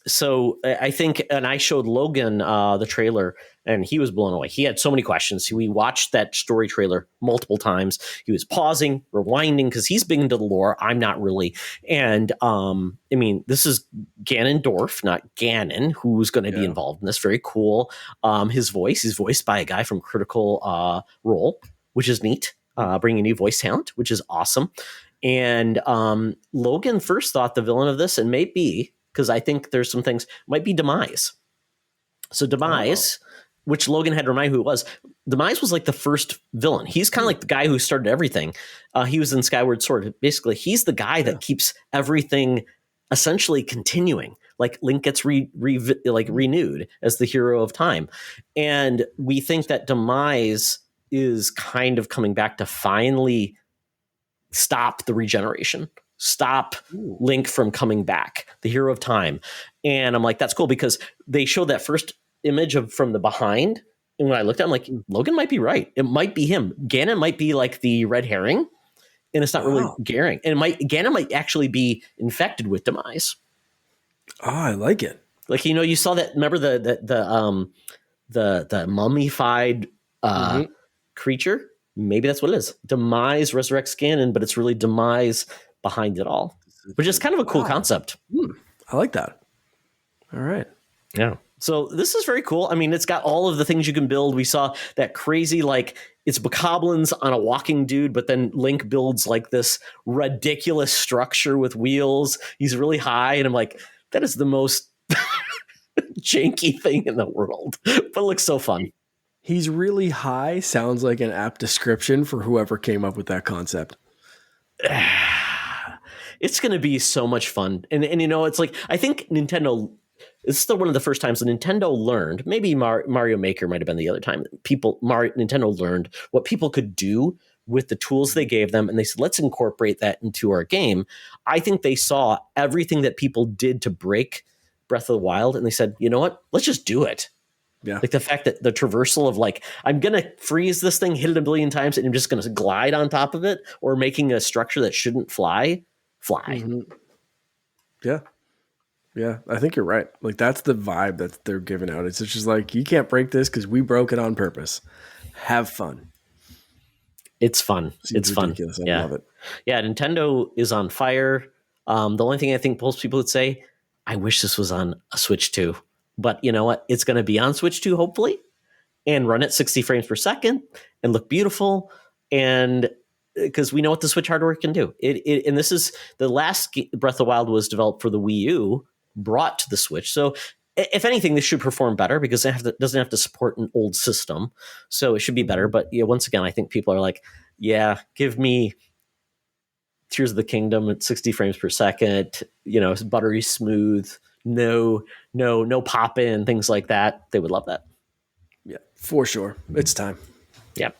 So I think, and I showed Logan the trailer, and he was blown away. He had so many questions. We watched that story trailer multiple times. He was pausing, rewinding, because he's big into the lore. I'm not really. And I mean, this is Ganondorf, not Ganon, who's going to be involved in this. Very cool. He's voiced by a guy from Critical Role, which is neat. Bringing new voice talent, which is awesome. And Logan first thought the villain of this, and maybe, because I think there's some things, might be Demise. So Demise, which Logan had to remind who it was. Demise was like the first villain. He's kind of like the guy who started everything. He was in Skyward Sword. Basically, he's the guy that keeps everything essentially continuing. Like Link gets renewed as the hero of time. And we think that Demise is kind of coming back to finally stop the regeneration, stop Link from coming back, the hero of time. And I'm like, that's cool, because they showed that first image from the behind. And when I looked at it, I'm like, Logan might be right. It might be him. Ganon might be like the red herring, and it's not really Ganon. And Ganon might actually be infected with Demise. Oh, I like it. Like, you saw that, remember the mummified creature? Maybe that's what it is. Demise resurrects Ganon, but it's really Demise behind it all, which is kind of a cool concept. I like that. All right. Yeah. So this is very cool. I mean, it's got all of the things you can build. We saw that crazy, it's bokoblins on a walking dude, but then Link builds like this ridiculous structure with wheels. He's really high, and I'm like, that is the most janky thing in the world, but it looks so fun. He's really high sounds like an apt description for whoever came up with that concept. It's going to be so much fun. And it's like, I think Nintendo, it's still one of the first times that Nintendo learned, maybe Mario Maker might have been the other time, Nintendo learned what people could do with the tools they gave them. And they said, let's incorporate that into our game. I think they saw everything that people did to break Breath of the Wild. And they said, you know what, let's just do it. Yeah. Like the fact that the traversal of like, I'm going to freeze this thing, hit it a billion times, and I'm just going to glide on top of it, or making a structure that shouldn't fly. Mm-hmm. Yeah. Yeah. I think you're right. Like that's the vibe that they're giving out. It's just like, you can't break this because we broke it on purpose. Have fun. It's fun. Seems it's ridiculous. fun. I love it. Yeah. Nintendo is on fire. The only thing I think most people would say, I wish this was on a Switch 2. But you know what? It's going to be on Switch 2, hopefully, and run at 60 frames per second and look beautiful. And because we know what the Switch hardware can do. And this is the last Breath of the Wild was developed for the Wii U, brought to the Switch. So if anything, this should perform better because it doesn't have to support an old system. So it should be better. But yeah, once again, I think people are like, yeah, give me Tears of the Kingdom at 60 frames per second, buttery smooth, no pop in, things like that. They would love that. Yeah, for sure. It's time. Yeah.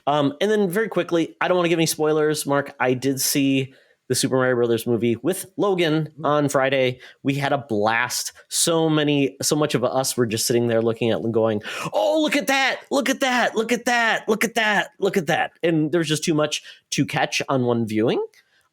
And then very quickly, I don't want to give any spoilers, Mark. I did see the Super Mario Brothers movie with Logan on Friday. We had a blast. So much of us were just sitting there looking at and going, oh, look at that. Look at that. Look at that. Look at that. Look at that. And there's just too much to catch on one viewing.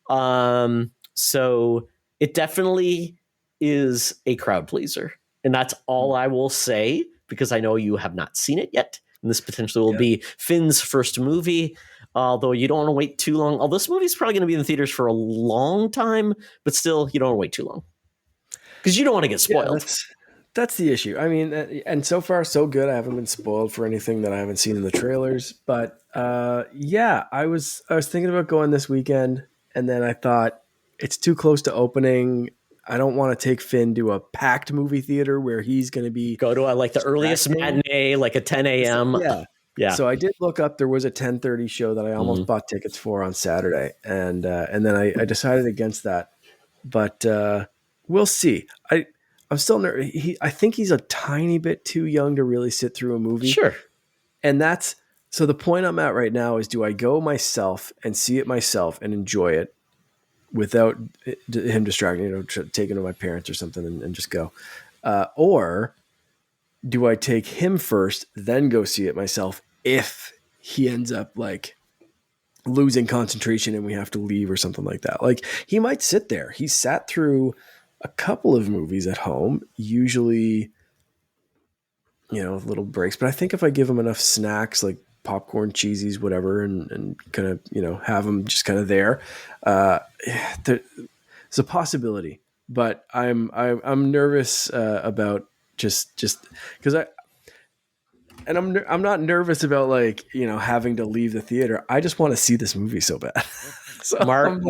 So it definitely is a crowd pleaser. And that's all I will say, because I know you have not seen it yet. And this potentially will be Finn's first movie, although you don't want to wait too long. Although this movie is probably going to be in the theaters for a long time, but still, you don't want to wait too long because you don't want to get spoiled. Yeah, that's the issue. I mean, and so far so good. I haven't been spoiled for anything that I haven't seen in the trailers. But I was thinking about going this weekend, and then I thought it's too close to opening. I don't want to take Finn to a packed movie theater where he's going to go to the earliest matinee, like a 10 a.m. Yeah. So I did look up. There was a 10:30 show that I almost bought tickets for on Saturday, and then I decided against that. But we'll see. I'm still nervous. I think he's a tiny bit too young to really sit through a movie. Sure. And so the point I'm at right now is, do I go myself and see it myself and enjoy it without him distracting, taking to my parents or something and just go? Or do I take him first, then go see it myself if he ends up like losing concentration and we have to leave or something like that? Like, he might sit there. He sat through a couple of movies at home, usually, little breaks. But I think if I give him enough snacks, like popcorn, cheesies, whatever, and kind of, have him just kind of there, there's a possibility. But I'm nervous about just because I'm not nervous about like, having to leave the theater. I just want to see this movie so bad. So Mark,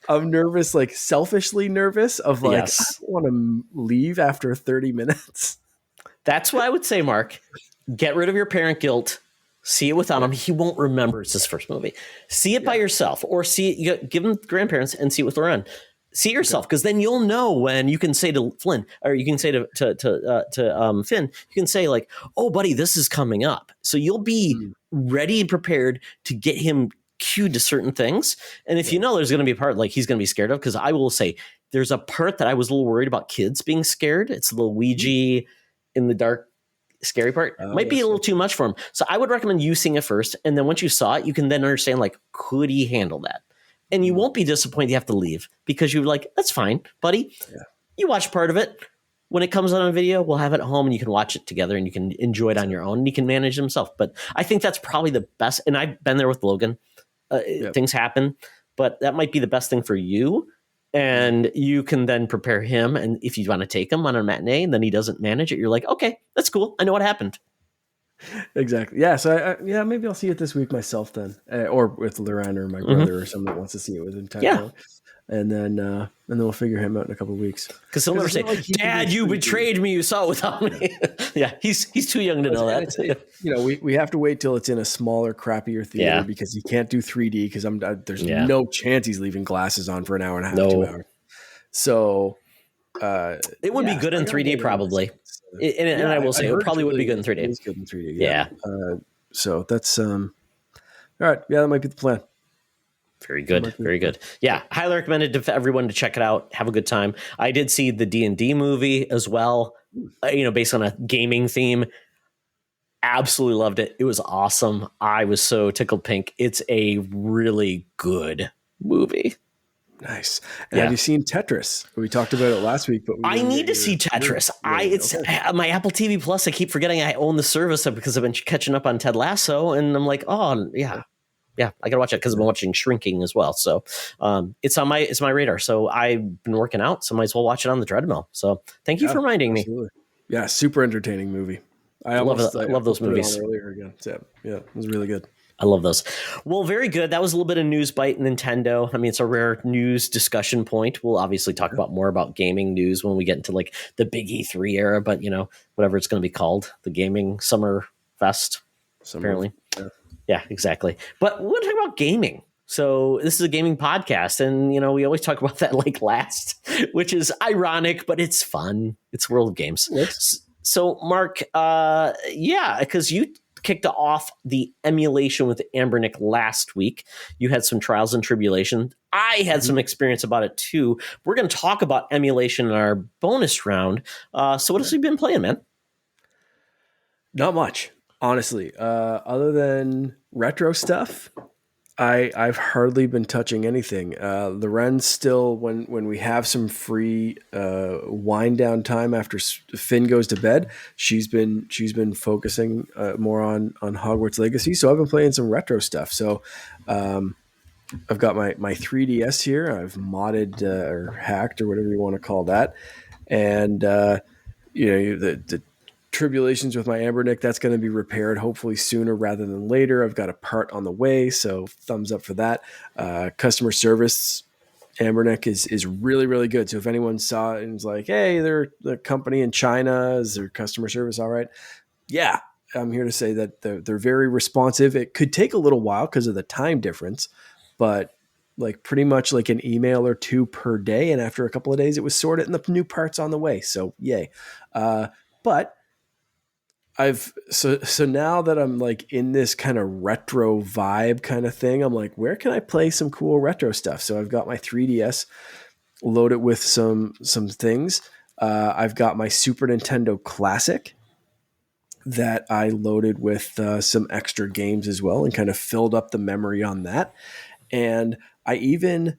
I'm nervous, like selfishly nervous of like, yes. I don't want to leave after 30 minutes. That's why I would say, Mark, get rid of your parent guilt. See it without him. He won't remember it's his first movie. See it by yourself, or give him grandparents and see it with Loren. See it yourself, because then you'll know when you can say to Flynn, or you can say to Finn, you can say like, "Oh, buddy, this is coming up." So you'll be ready and prepared to get him cued to certain things. And if there's going to be a part like he's going to be scared of, because I will say there's a part that I was a little worried about kids being scared. It's the Luigi in the dark. Scary part might be a little too much for him. So I would recommend you seeing it first. And then once you saw it, you can then understand, like, could he handle that? And you won't be disappointed you have to leave, because you're like, that's fine, buddy. Yeah. You watch part of it. When it comes out on video, we'll have it at home and you can watch it together and you can enjoy it on your own and you can manage himself. But I think that's probably the best. And I've been there with Logan. Things happen, but that might be the best thing for you. And you can then prepare him. And if you want to take him on a matinee and then he doesn't manage it, you're like, okay, that's cool. I know what happened. Exactly. Yeah. So yeah, maybe I'll see it this week myself then, or with Loran or my brother or someone that wants to see it with him tag Yeah. along, and then we'll figure him out in a couple of weeks. Because he'll never It's say, not like he can do "Dad, you 3D. betrayed me. You saw it without me." Yeah, he's too young to know And that. we have to wait till it's in a smaller, crappier theater Yeah, because he can't do 3D because there's yeah. no chance he's leaving glasses on for an hour and a half, 2 No, hours. So it would be yeah, good so I in gotta 3D wait around this. probably. Yeah, And I will I say, it heard it's probably would be really good in it 3D. is good in 3D. Yeah. Yeah. So that's all right. Yeah, that might be the plan. Very good. Very good. Yeah, highly recommended to everyone to check it out. Have a good time. I did see the D&D movie as well, based on a gaming theme. Absolutely loved it. It was awesome. I was so tickled pink. It's a really good movie. Nice. And Yeah. have you seen Tetris? We talked about it last week, but we I didn't need get to see Tetris. It's okay. my Apple TV Plus. I keep forgetting I own the service because I've been catching up on Ted Lasso, and I'm like, oh yeah, I gotta watch it because I've been watching Shrinking as well. So it's on my radar. So I've been working out, so might as well watch it on the treadmill. So thank you for reminding me. Yeah, super entertaining movie. I love those put movies. it on earlier again. So, yeah, it was really good. I love those. Well, very good. That was a little bit of news bite Nintendo. I mean, it's a rare news discussion point. We'll obviously talk about more about gaming news when we get into like the big E3 era, but whatever it's going to be called, the gaming summer fest, apparently. Yeah, exactly. But we're going to talk about gaming. So this is a gaming podcast, and we always talk about that like last, which is ironic, but it's fun. It's World of Games. Yes. So, Mark, because you kicked off the emulation with Ambernick last week. You had some trials and tribulations. I had some experience about it too. We're going to talk about emulation in our bonus round. So what have you been playing, man? Not much, honestly. Other than retro stuff, I've hardly been touching anything. Loren's still when we have some free wind down time after Finn goes to bed. She's been focusing more on Hogwarts Legacy. So I've been playing some retro stuff. So I've got my 3DS here. I've modded or hacked or whatever you want to call that, and the tribulations with my Ambernick, that's going to be repaired hopefully sooner rather than later. I've got a part on the way, so thumbs up for that. Customer service Ambernick is really, really good. So if anyone saw it and was like, hey, they're the company in China, is their customer service all right? Yeah, I'm here to say that they're very responsive. It could take a little while because of the time difference, but like pretty much like an email or two per day. And after a couple of days, it was sorted and the new part's on the way. So yay. But so now that I'm like in this kind of retro vibe kind of thing, I'm like, where can I play some cool retro stuff? So I've got my 3DS loaded with some things. I've got my Super Nintendo Classic that I loaded with some extra games as well and kind of filled up the memory on that. And I even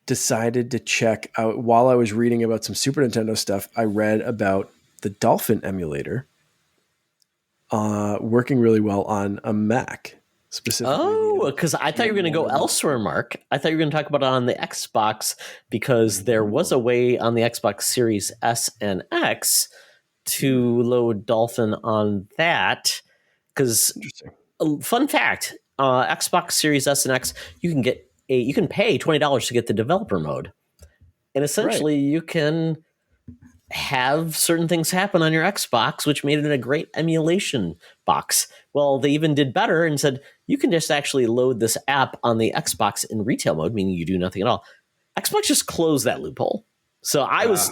decided to check out, while I was reading about some Super Nintendo stuff, I read about the Dolphin emulator working really well on a Mac specifically. Oh, because I thought you were going to go elsewhere, Mark. I thought you were going to talk about it on the Xbox because there was a way on the Xbox Series S and X to load Dolphin on that. Because, fun fact, Xbox Series S and X, you can pay $20 to get the developer mode, and essentially you can have certain things happen on your Xbox, which made it a great emulation box. Well, they even did better and said you can just actually load this app on the Xbox in retail mode, meaning you do nothing at all. Xbox just closed that loophole. So I was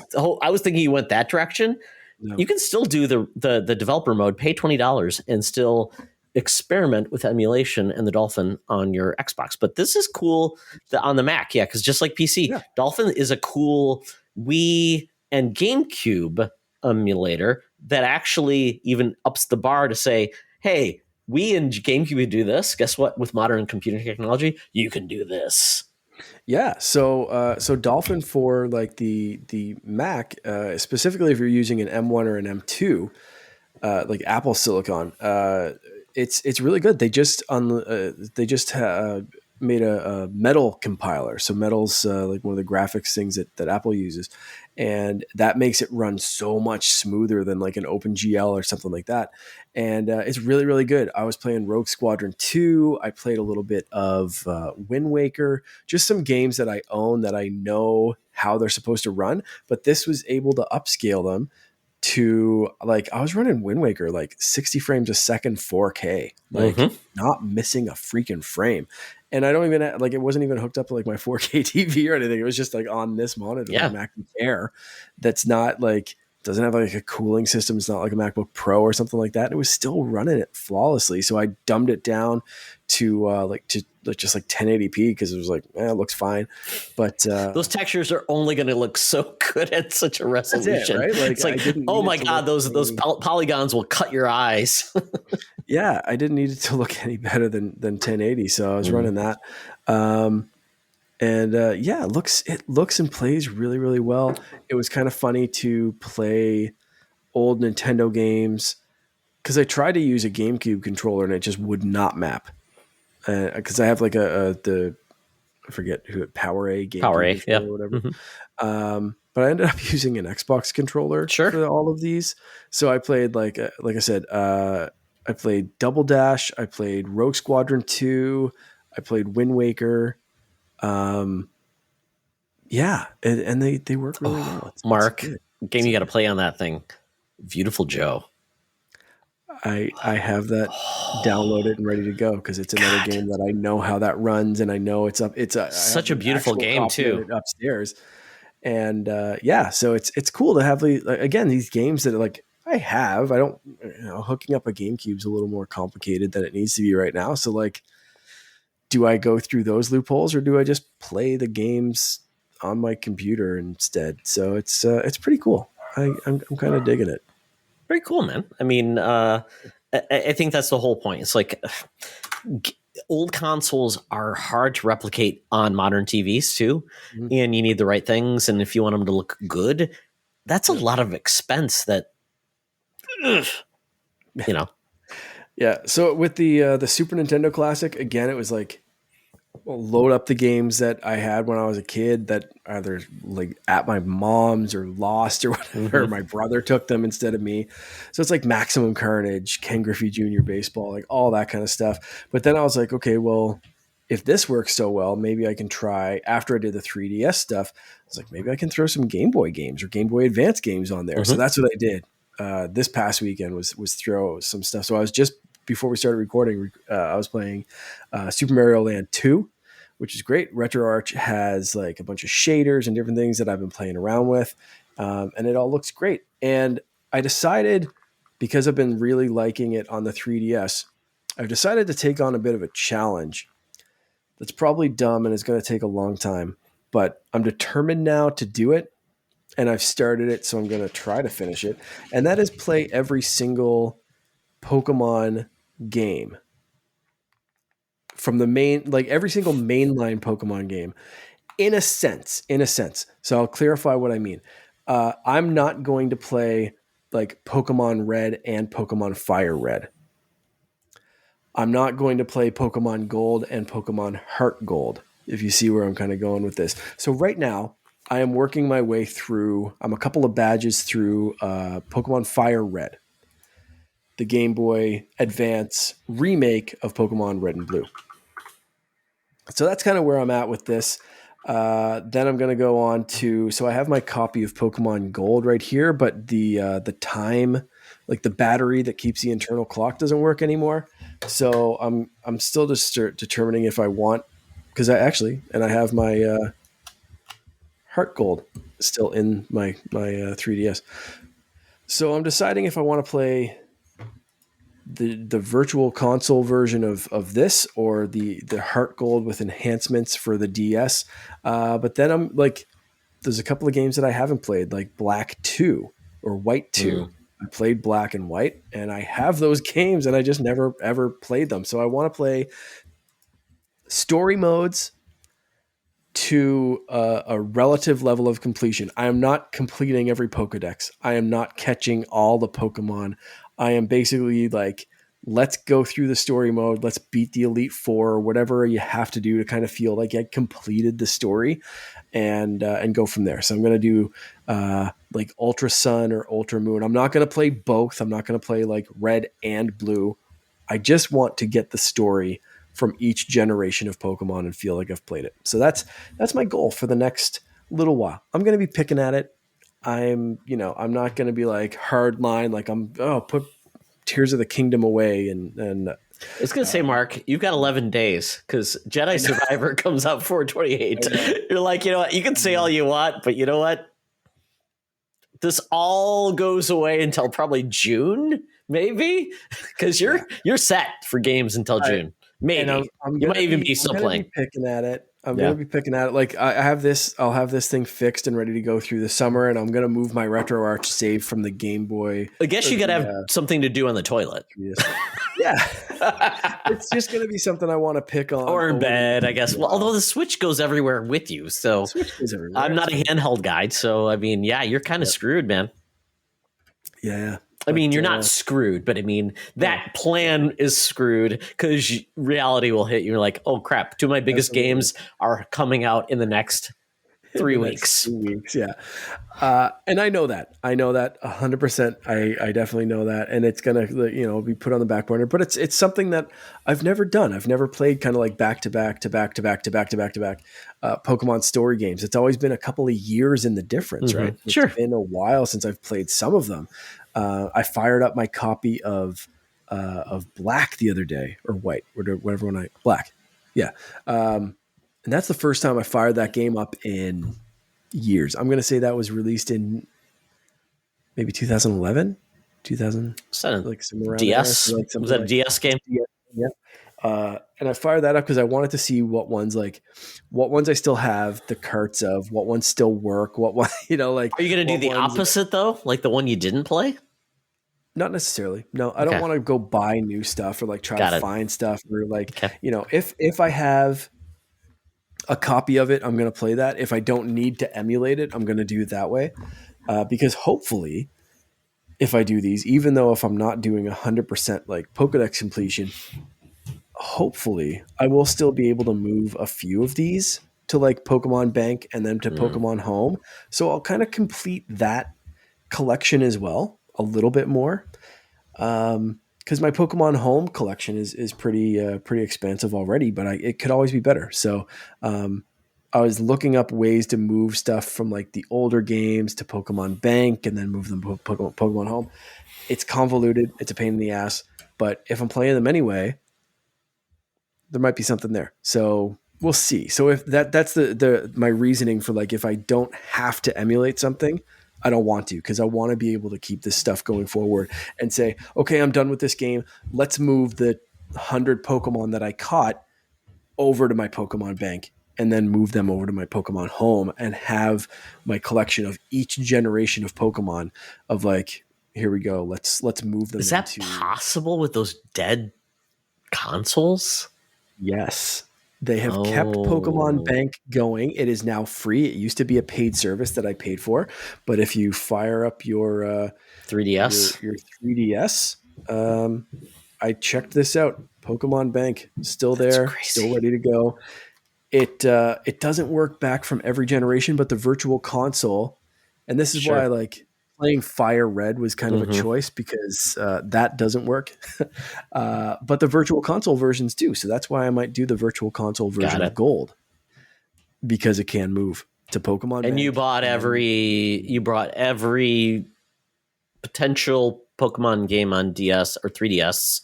thinking you went that direction. No. You can still do the developer mode, pay $20 and still experiment with emulation and the Dolphin on your Xbox. But this is cool on the Mac, because just like PC, Dolphin is a cool Wii and GameCube emulator that actually even ups the bar to say, hey, Wii and GameCube do this. Guess what? With modern computing technology, you can do this. Yeah. So Dolphin for like the Mac, specifically if you're using an M1 or an M2, like Apple Silicon, it's really good. They just made a metal compiler. So metal's like one of the graphics things that Apple uses, and that makes it run so much smoother than like an OpenGL or something like that. And it's really, really good. I was playing Rogue Squadron 2. I played a little bit of Wind Waker, just some games that I own that I know how they're supposed to run, but this was able to upscale them to, like, I was running Wind Waker like 60 frames a second 4K, like not missing a freaking frame. And I don't even like, it wasn't even hooked up to like my 4K TV or anything. It was just like on this monitor, Yeah. like MacBook Air, that's not like, doesn't have like a cooling system. It's not like a MacBook Pro or something like that. It was still running it flawlessly. So I dumbed it down to just like 1080p because it was like, it looks fine. But those textures are only going to look so good at such a resolution. Right? Like, it's like, oh my God, those polygons will cut your eyes. Yeah, I didn't need it to look any better than 1080. So I was running that. Yeah, it looks and plays really, really well. It was kind of funny to play old Nintendo games because I tried to use a GameCube controller and it just would not map. Because I have like I forget who PowerA GameCube yeah, or whatever. But I ended up using an Xbox controller for all of these. So I played like I said, I played Double Dash. I played Rogue Squadron 2. I played Wind Waker. Yeah, and they work really well. Mark, game you got to play on that thing. Beautiful Joe. I have that downloaded and ready to go because it's another game that I know how that runs and I know it's up. It's such a beautiful game too upstairs, and so it's cool to have again these games that like I have. I don't hooking up a GameCube's a little more complicated than it needs to be right now. So like, do I go through those loopholes or do I just play the games on my computer instead? So it's pretty cool. I'm kind of digging it. Very cool, man. I mean, I think that's the whole point. It's like old consoles are hard to replicate on modern TVs too, and you need the right things. And if you want them to look good, that's a lot of expense. That Yeah. So with the Super Nintendo Classic, again, it was like, load up the games that I had when I was a kid that either like at my mom's or lost or whatever. My brother took them instead of me. So it's like Maximum Carnage, Ken Griffey Jr. Baseball, like all that kind of stuff. But then I was like, okay, well, if this works so well, maybe I can try, after I did the 3DS stuff, I was like, maybe I can throw some Game Boy games or Game Boy Advance games on there. So that's what I did. This past weekend was throw some stuff. So I was just, before we started recording, I was playing Super Mario Land 2, which is great. RetroArch has like a bunch of shaders and different things that I've been playing around with, and it all looks great. And I decided, because I've been really liking it on the 3DS, I've decided to take on a bit of a challenge that's probably dumb and is going to take a long time, but I'm determined now to do it, and I've started it, so I'm going to try to finish it, and that is play every single Pokemon game from the main, like every single mainline Pokemon game, in a sense. So I'll clarify what I mean. I'm not going to play like Pokemon Red and Pokemon Fire Red. I'm not going to play Pokemon Gold and Pokemon Heart Gold, if you see where I'm kind of going with this. So right now, I am working my way through, I'm a couple of badges through Pokemon Fire Red, the Game Boy Advance remake of Pokemon Red and Blue. So that's kind of where I'm at with this. Then I'm going to go on to, so I have my copy of Pokemon Gold right here, but the time, like the battery that keeps the internal clock doesn't work anymore. So I'm still just determining if I want, because I have my Heart Gold still in my 3DS. So I'm deciding if I want to play the virtual console version of this or the Heart Gold with enhancements for the DS. But then I'm like, there's a couple of games that I haven't played, like Black 2 or White 2. I played Black and White, and I have those games and I just never ever played them. So I want to play story modes to a relative level of completion. I am not completing every Pokedex. I am not catching all the Pokemon. I am basically like let's go through the story mode. Let's beat the Elite Four or whatever you have to do to kind of feel like I completed the story, and go from there. So I'm going to do like Ultra Sun or Ultra Moon. I'm not going to play both. I'm not going to play like Red and Blue. I just want to get the story from each generation of Pokemon and feel like I've played it. So that's my goal for the next little while. I'm going to be picking at it. I'm not going to be like hard line, like put Tears of the Kingdom away and I was going to say, Mark, you've got 11 days because Jedi Survivor comes out 4/28. You're like, you know what? You can say all you want, but you know what? This all goes away until probably June, maybe, because you're set for games until June. Maybe you might even be still playing. Picking at it. I'm going to be picking at it. Like I'll have this thing fixed and ready to go through the summer, and I'm going to move my RetroArch save from the Game Boy. I guess you got to have something to do on the toilet. Yeah. It's just going to be something I want to pick on. Or in bed, I guess. Well, although the Switch goes everywhere with you. So I'm not a handheld guy. So, I mean, yeah, you're kind of screwed, man. Yeah. I mean, you're not screwed, but I mean, that plan is screwed because reality will hit you. You're like, oh, crap. 2 of my biggest games are coming out in the next 3 weeks. 2 weeks, yeah. And I know that. 100%. I definitely know that. And it's going to, be put on the back burner. But it's something that I've never done. I've never played kind of like back-to-back Pokemon story games. It's always been a couple of years in the difference, right? Sure. It's been a while since I've played some of them. I fired up my copy of Black the other day, or White, or whatever one Black. Yeah. And that's the first time I fired that game up in years. I'm going to say that was released in maybe 2011, 2000, like somewhere around DS. There. Was that a DS game? Yeah. And I fired that up because I wanted to see what ones I still have the carts of, what ones still work, what one, Are you going to do the opposite though? Like the one you didn't play? Not necessarily. No, I don't want to go buy new stuff or like try to find stuff or like, if I have a copy of it, I'm going to play that. If I don't need to emulate it, I'm going to do it that way. Because hopefully if I do these, even though if I'm not doing 100% like Pokedex completion, hopefully I will still be able to move a few of these to like Pokemon Bank and then to Pokemon Home. So I'll kind of complete that collection as well a little bit more. Because my Pokemon Home collection is pretty expansive already, but it could always be better. So I was looking up ways to move stuff from like the older games to Pokemon Bank and then move them to Pokemon Home. It's convoluted. It's a pain in the ass. But if I'm playing them anyway, there might be something there. So we'll see. So if that's my reasoning for like if I don't have to emulate something, I don't want to, because I want to be able to keep this stuff going forward and say, okay, I'm done with this game. Let's move the 100 Pokemon that I caught over to my Pokemon Bank and then move them over to my Pokemon Home and have my collection of each generation of Pokemon of like, here we go. Let's move them. Is that possible with those dead consoles? Yes. They have kept Pokemon Bank going. It is now free. It used to be a paid service that I paid for, but if you fire up your 3DS, your 3DS, I checked this out. Pokemon Bank still there, still ready to go. It doesn't work back from every generation, but the Virtual Console, and this is why I like playing Fire Red was kind of a choice because that doesn't work. But the Virtual Console versions do. So that's why I might do the Virtual Console version of Gold, because it can move to Pokemon And Bank. you bought every potential Pokemon game on DS or 3DS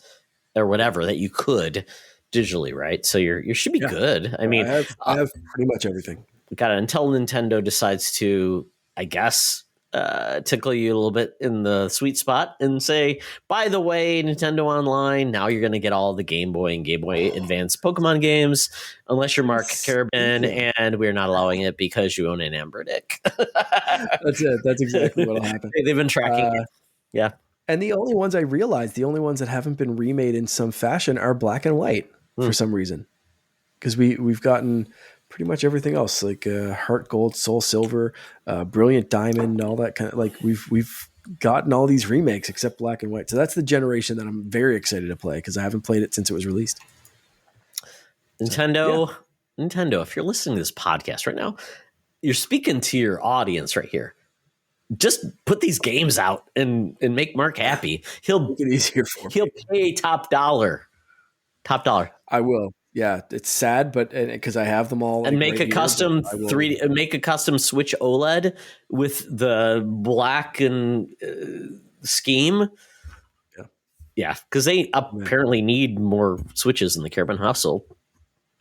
or whatever that you could digitally, right? So you should be good. I mean, I have pretty much everything. Got it. Until Nintendo decides to, I guess, tickle you a little bit in the sweet spot and say, by the way, Nintendo Online, now you're going to get all the Game Boy and Game Boy Advance Pokemon games, unless you're Mark Carabin, and we're not allowing it because you own an Amber Dick. That's it. That's exactly what'll happen. They've been tracking it. Yeah. And the only ones that haven't been remade in some fashion are Black and White for some reason. Because we've gotten pretty much everything else, like Heart Gold, Soul Silver, Brilliant Diamond, all that kind of, like we've gotten all these remakes except Black and White. So that's the generation that I'm very excited to play because I haven't played it since it was released. Nintendo, if you're listening to this podcast right now, you're speaking to your audience right here. Just put these games out and make Mark happy. He'll make it easier for me. He'll pay top dollar. I will. Yeah, it's sad, but because I have them all, and make a custom make a custom Switch OLED with the black and scheme. Yeah, because they apparently need more Switches in the Caravan household.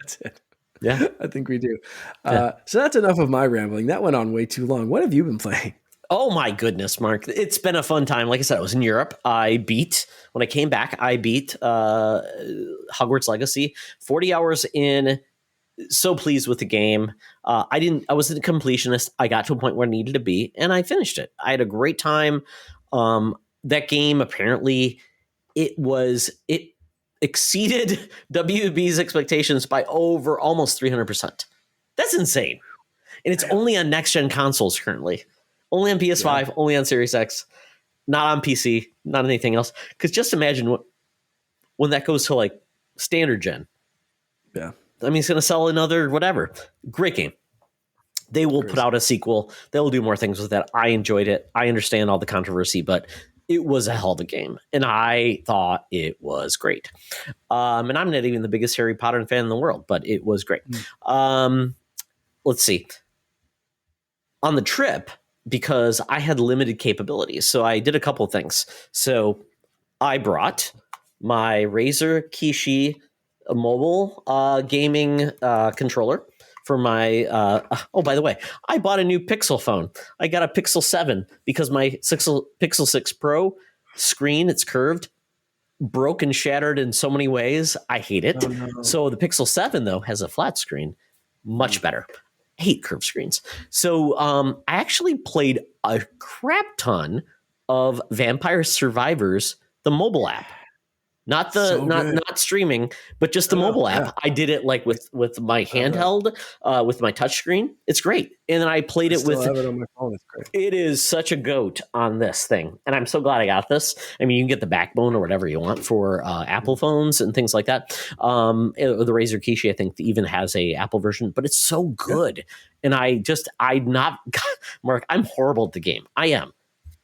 That's it. Yeah, I think we do. So that's enough of my rambling. That went on way too long. What have you been playing? Oh my goodness, Mark. It's been a fun time. Like I said, I was in Europe. When I came back, I beat Hogwarts Legacy. 40 hours in. So pleased with the game. I wasn't a completionist. I got to a point where I needed to be, and I finished it. I had a great time. That game, apparently, it exceeded WB's expectations by over almost 300%. That's insane. And it's only on next-gen consoles currently. Only on PS5, only on Series X, not on PC, not anything else. Because just imagine when that goes to like standard gen. Yeah. I mean, it's going to sell another whatever. Great game. They will put out a sequel. They'll do more things with that. I enjoyed it. I understand all the controversy, but it was a hell of a game. And I thought it was great. And I'm not even the biggest Harry Potter fan in the world, but it was great. Let's see. On the trip, because I had limited capabilities. So I did a couple of things. So I brought my Razer Kishi mobile gaming controller for my by the way, I bought a new Pixel phone. I got a Pixel 7 because my Pixel 6 Pro screen, it's curved, broke and shattered in so many ways. I hate it. Oh, no. So the Pixel 7 though has a flat screen, much better. I hate curved screens. So I actually played a crap ton of Vampire Survivors, the mobile app. Not not streaming, but just the mobile app. Yeah. I did it like with my handheld, with my touchscreen. It's great. And then I played it with. Have it on my phone. It's great. It is such a goat on this thing, and I'm so glad I got this. I mean, you can get the backbone or whatever you want for Apple phones and things like that. The Razer Kishi, I think, even has a Apple version, but it's so good. Yeah. And Mark, I'm horrible at the game. I am.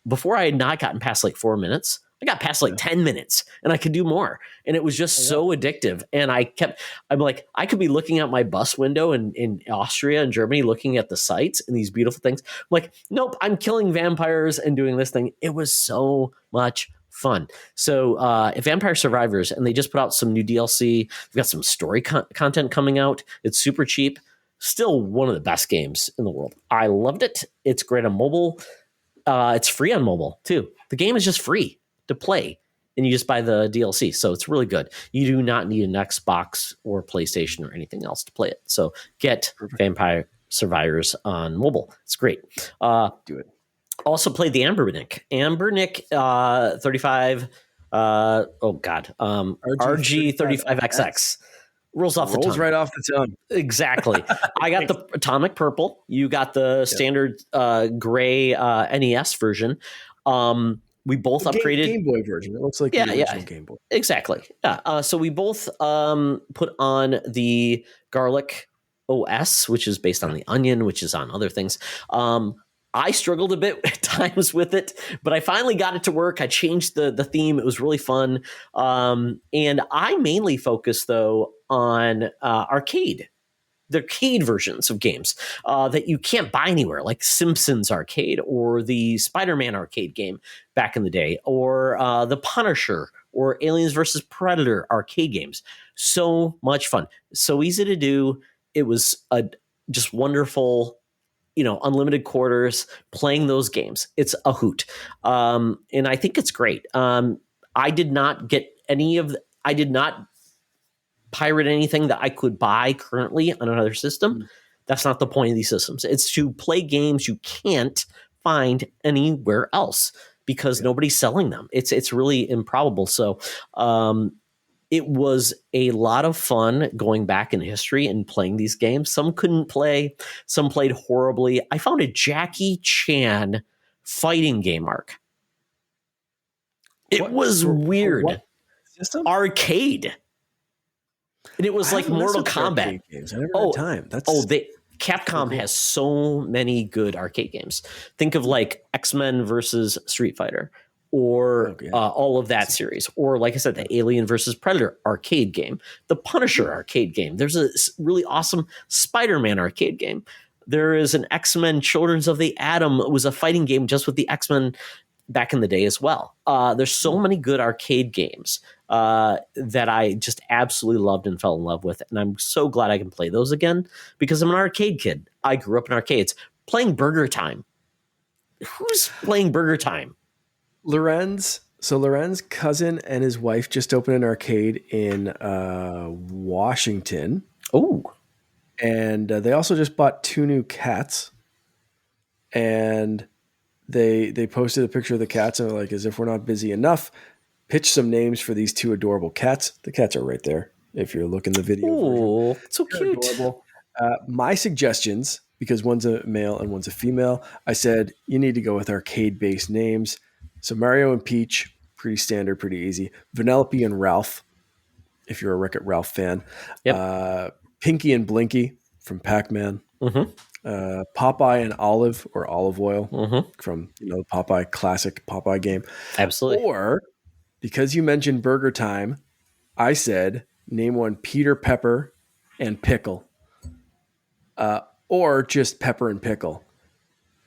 Before I had not gotten past like 4 minutes. I got past like 10 minutes and I could do more. And it was just so addictive. And I'm like, I could be looking out my bus window in Austria and Germany, looking at the sights and these beautiful things. I'm like, nope, I'm killing vampires and doing this thing. It was so much fun. So Vampire Survivors, and they just put out some new DLC. We've got some story content coming out. It's super cheap. Still one of the best games in the world. I loved it. It's great on mobile. It's free on mobile too. The game is just free to play, and you just buy the DLC. So it's really good. You do not need an Xbox or PlayStation or anything else to play it. So get Vampire Survivors on mobile. It's great. Do it. Also played the Ambernick 35. RG35XX. Rolls off the tongue. Right off the tongue. Exactly. I got the Atomic Purple. You got the standard gray NES version. We both upgraded Game Boy version. It looks like the original Game Boy. Exactly. Yeah. So we both put on the Garlic OS, which is based on the Onion, which is on other things. I struggled a bit at times with it, but I finally got it to work. I changed the theme. It was really fun. And I mainly focused though on the arcade versions of games that you can't buy anywhere, like Simpsons Arcade or the Spider-Man arcade game back in the day, or the Punisher or Aliens versus Predator arcade games. So much fun. So easy to do. It was just wonderful, unlimited quarters, playing those games. It's a hoot. And I think it's great. I did not pirate anything that I could buy currently on another system. That's not the point of these systems. It's to play games you can't find anywhere else because nobody's selling them. It's really improbable. So it was a lot of fun going back in history and playing these games. Some couldn't play, some played horribly. I found a Jackie Chan fighting game, Mark. It was for weird. what system? Arcade. And it was I like haven't messed Mortal with Kombat. arcade games. I never had time. Capcom cool. has so many good arcade games. Think of like X-Men versus Street Fighter, or all of that series, or like I said, the Alien versus Predator arcade game, the Punisher arcade game. There's a really awesome Spider-Man arcade game. There is an X-Men Children of the Atom. It was a fighting game just with the X-Men back in the day as well. There's so many good arcade games that I just absolutely loved and fell in love with. And I'm so glad I can play those again because I'm an arcade kid. I grew up in arcades playing Burger Time. Who's playing Burger Time? Lorenz. So Lorenz's cousin and his wife just opened an arcade in Washington. Oh. And they also just bought 2 new cats. And they posted a picture of the cats and they're like, as if we're not busy enough, pitch some names for these 2 adorable cats. The cats are right there if you're looking the video. Oh, so They're cute. Adorable. My suggestions, because one's a male and one's a female, I said you need to go with arcade-based names. So Mario and Peach, pretty standard, pretty easy. Vanellope and Ralph, if you're a Wreck-It Ralph fan. Yep. Pinky and Blinky from Pac-Man. Mm-hmm. Popeye and Olive, or Olive Oil, from the Popeye classic Popeye game. Absolutely. Or, because you mentioned Burger Time, I said name one Peter Pepper and Pickle. Or just Pepper and Pickle.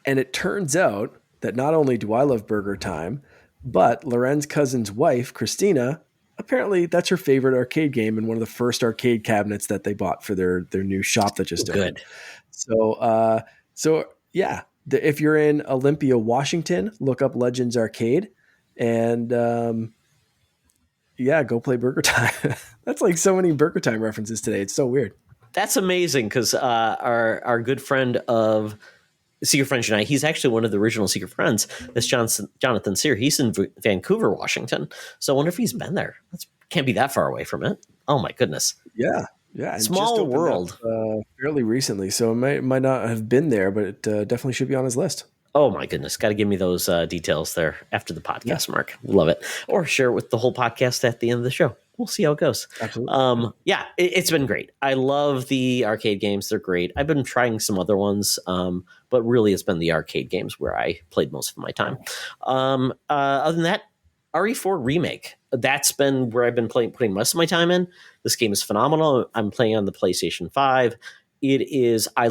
And it turns out that not only do I love Burger Time, but Lorenz's cousin's wife, Christina, apparently that's her favorite arcade game and one of the first arcade cabinets that they bought for their new shop that just opened. So yeah, if you're in Olympia, Washington, look up Legends Arcade and go play Burger Time. That's like so many Burger Time references today. It's so weird. That's amazing because our good friend of Secret Friends Unite, he's actually one of the original Secret Friends. That's Jonathan Sear. He's in Vancouver, Washington. So I wonder if he's been there. That can't be that far away from it. Oh my goodness. Yeah. Small world. Fairly recently, so it might not have been there, but it definitely should be on his list. Oh my goodness. Got to give me those details there after the podcast, Mark. Love it. Or share it with the whole podcast at the end of the show. We'll see how it goes. Absolutely. It's been great. I love the arcade games. They're great. I've been trying some other ones, but really it's been the arcade games where I played most of my time. Other than that, RE4 Remake. That's been where I've been putting most of my time in. This game is phenomenal. I'm playing on the PlayStation 5. It is, I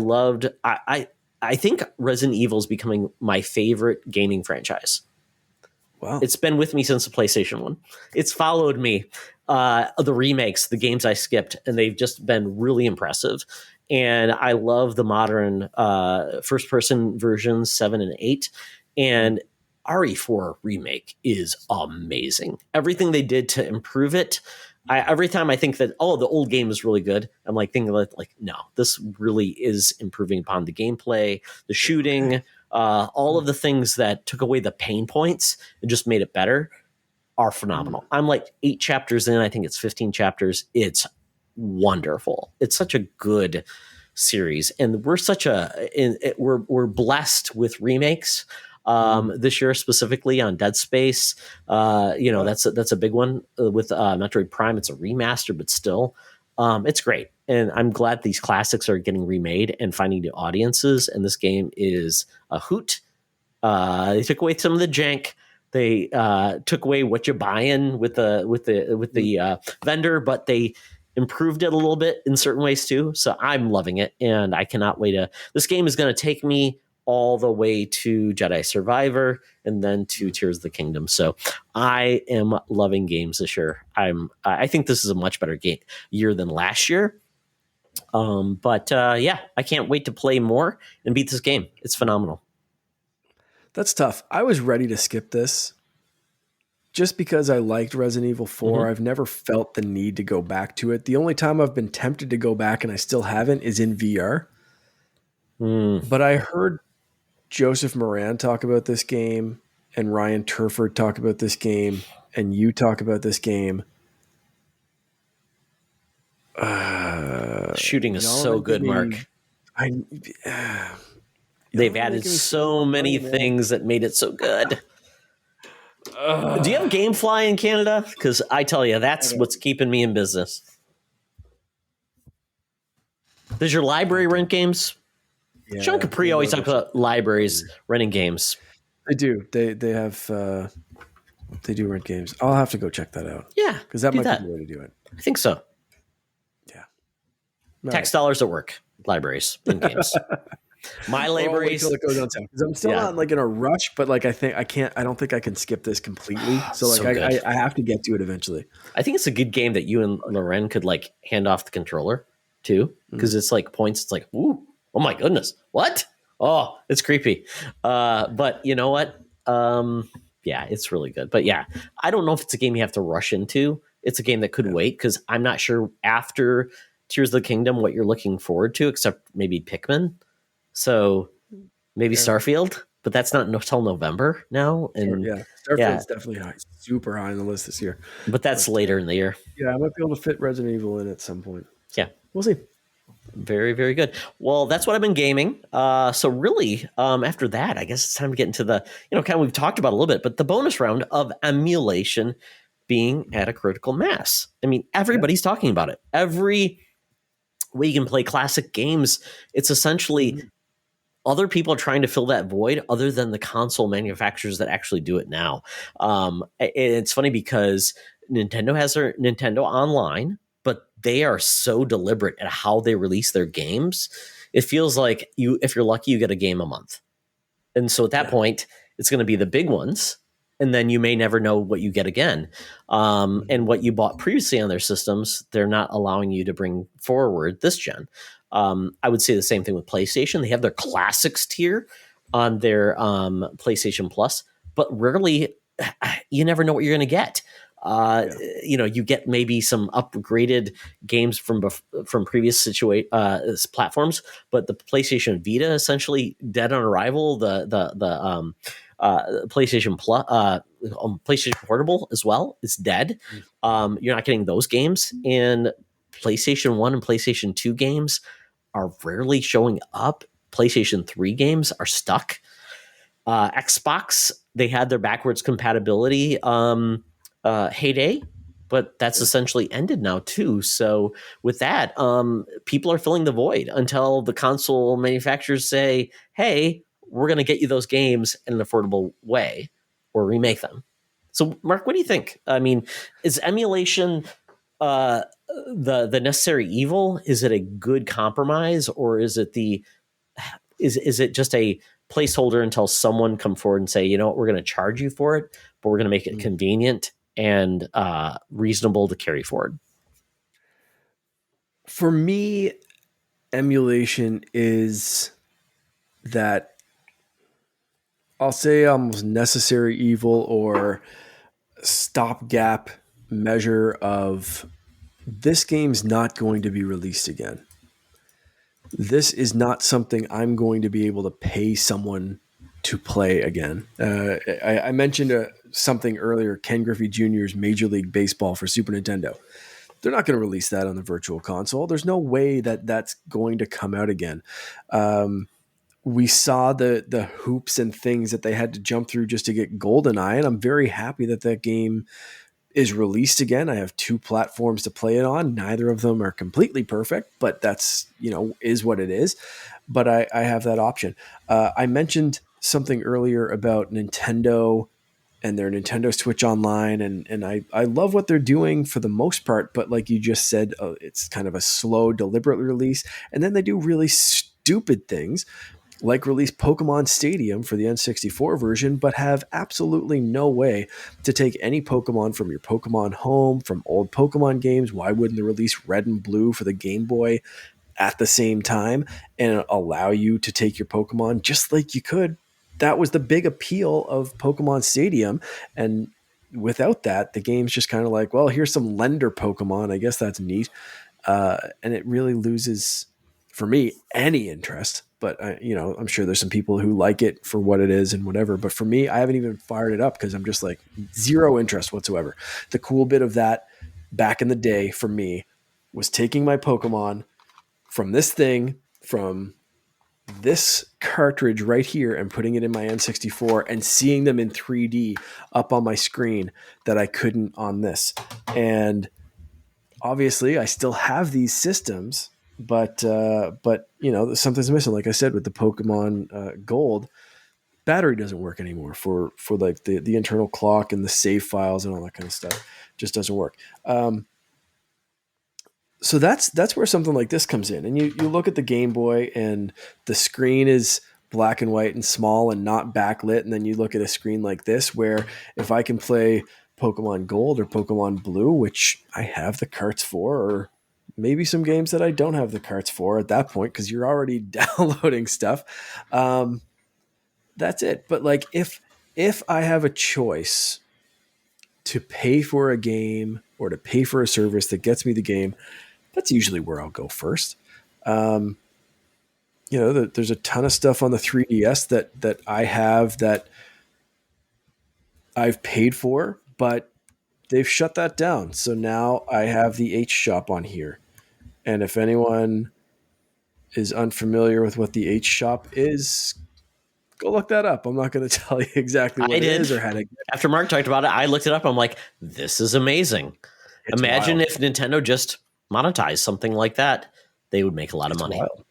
think Resident Evil is becoming my favorite gaming franchise. Wow. It's been with me since the PlayStation 1. It's followed me. The remakes, the games I skipped, and they've just been really impressive. And I love the modern first-person versions, 7 and 8. And RE4 Remake is amazing. Everything they did to improve it. Every time I think that, the old game is really good, I'm like thinking no, this really is improving upon the gameplay, the shooting, all of the things that took away the pain points and just made it better are phenomenal. I'm like 8 chapters in. I think it's 15 chapters. It's wonderful. It's such a good series. And we're blessed with remakes. This year specifically on Dead Space, that's a big one with Metroid Prime. It's a remaster, but still, it's great. And I'm glad these classics are getting remade and finding new audiences. And this game is a hoot. They took away some of the jank. They took away what you're buying with the vendor, but they improved it a little bit in certain ways too. So I'm loving it, and I cannot wait this game is going to take me all the way to Jedi Survivor and then to Tears of the Kingdom. So I am loving games this year. I think this is a much better year than last year. I can't wait to play more and beat this game. It's phenomenal. That's tough. I was ready to skip this just because I liked Resident Evil 4. I've never felt the need to go back to it. The only time I've been tempted to go back, and I still haven't, is in VR. But I heard Joseph Moran talk about this game and Ryan Turford talk about this game and you talk about this game. Shooting is so good, Mark. They've added so many things that made it so good. Do you have GameFly in Canada? Because I tell you, that's what's keeping me in business. Does your library rent games? Yeah, Sean Capri always talks about libraries renting games. They do. They have. They do rent games. I'll have to go check that out. Yeah, because that might be the way to do it. I think so. Yeah. Tax dollars at work. Libraries and games. My libraries. Until it goes on sale. Because I'm still not like in a rush, but like I don't think I can skip this completely. So like I have to get to it eventually. I think it's a good game that you and Loren could like hand off the controller too, because it's like points. It's like, ooh, oh my goodness, what? Oh, it's creepy. But you know what? Yeah, it's really good. But yeah, I don't know if it's a game you have to rush into. It's a game that could wait, because I'm not sure after Tears of the Kingdom what you're looking forward to, except maybe Pikmin. So maybe Starfield, but that's not until November now. And Starfield's definitely super high on the list this year. But that's later in the year. Yeah, I might be able to fit Resident Evil in at some point. Yeah, we'll see. Very, very good. Well, that's what I've been gaming. So really, after that, I guess it's time to get into the, kind of we've talked about a little bit, but the bonus round of Emulation being at a critical mass. I mean, everybody's talking about it. Every way you can play classic games, it's essentially other people are trying to fill that void other than the console manufacturers that actually do it now. It's funny because Nintendo has their Nintendo Online, but they are so deliberate at how they release their games. It feels like if you're lucky, you get a game a month. And so at that point, it's going to be the big ones. And then you may never know what you get again. And what you bought previously on their systems, they're not allowing you to bring forward this gen. I would say the same thing with PlayStation. They have their classics tier on their PlayStation Plus, but rarely, you never know what you're going to get. You get maybe some upgraded games from previous platforms, but the PlayStation Vita essentially dead on arrival. The PlayStation Plus, PlayStation Portable as well is dead. You're not getting those games, and PlayStation 1 and PlayStation 2 games are rarely showing up. PlayStation 3 games are stuck. Xbox, they had their backwards compatibility heyday, but that's essentially ended now too. So with that, people are filling the void until the console manufacturers say, hey, we're going to get you those games in an affordable way or remake them. So Mark, what do you think? I mean, is emulation the necessary evil? Is it a good compromise, or is it is it just a placeholder until someone come forward and say, you know what, we're going to charge you for it, but we're going to make it convenient and reasonable to carry forward? For me, emulation is that, I'll say, almost necessary evil or stopgap measure of, this game's not going to be released again. This is not something I'm going to be able to pay someone to play again. I mentioned something earlier, Ken Griffey Jr.'s Major League Baseball for Super Nintendo. They're not going to release that on the Virtual Console. There's no way that that's going to come out again. We saw the hoops and things that they had to jump through just to get GoldenEye, and I'm very happy that that game is released again. I have 2 platforms to play it on. Neither of them are completely perfect, but that's, is what it is. But I have that option. I mentioned something earlier about Nintendo and their Nintendo Switch Online, and I love what they're doing for the most part, but like you just said, it's kind of a slow, deliberate release, and then they do really stupid things, like release Pokemon Stadium for the N64 version, but have absolutely no way to take any Pokemon from your Pokemon Home, from old Pokemon games. Why wouldn't they release Red and Blue for the Game Boy at the same time and allow you to take your Pokemon just like you could? That was the big appeal of Pokemon Stadium. And without that, the game's just kind of like, well, here's some lender Pokemon. I guess that's neat. And it really loses, for me, any interest. But I'm sure there's some people who like it for what it is and whatever. But for me, I haven't even fired it up because I'm just like, zero interest whatsoever. The cool bit of that back in the day for me was taking my Pokemon from this thing from this cartridge right here and putting it in my N64 and seeing them in 3D up on my screen that I couldn't on this. And obviously, I still have these systems, but something's missing. Like I said, with the Pokemon Gold, battery doesn't work anymore for like the internal clock and the save files and all that kind of stuff. Just doesn't work. So that's where something like this comes in. And you look at the Game Boy and the screen is black and white and small and not backlit. And then you look at a screen like this, where if I can play Pokemon Gold or Pokemon Blue, which I have the carts for, or maybe some games that I don't have the carts for at that point, because you're already downloading stuff. That's it. But like if I have a choice to pay for a game or to pay for a service that gets me the game, that's usually where I'll go first. There's a ton of stuff on the 3DS that I have that I've paid for, but they've shut that down. So now I have the H Shop on here. And if anyone is unfamiliar with what the H Shop is, go look that up. I'm not going to tell you exactly what it is or how to get it. After Mark talked about it, I looked it up. I'm like, this is amazing. It's Imagine wild. If Nintendo just monetized something like that, they would make a lot of money. Wild.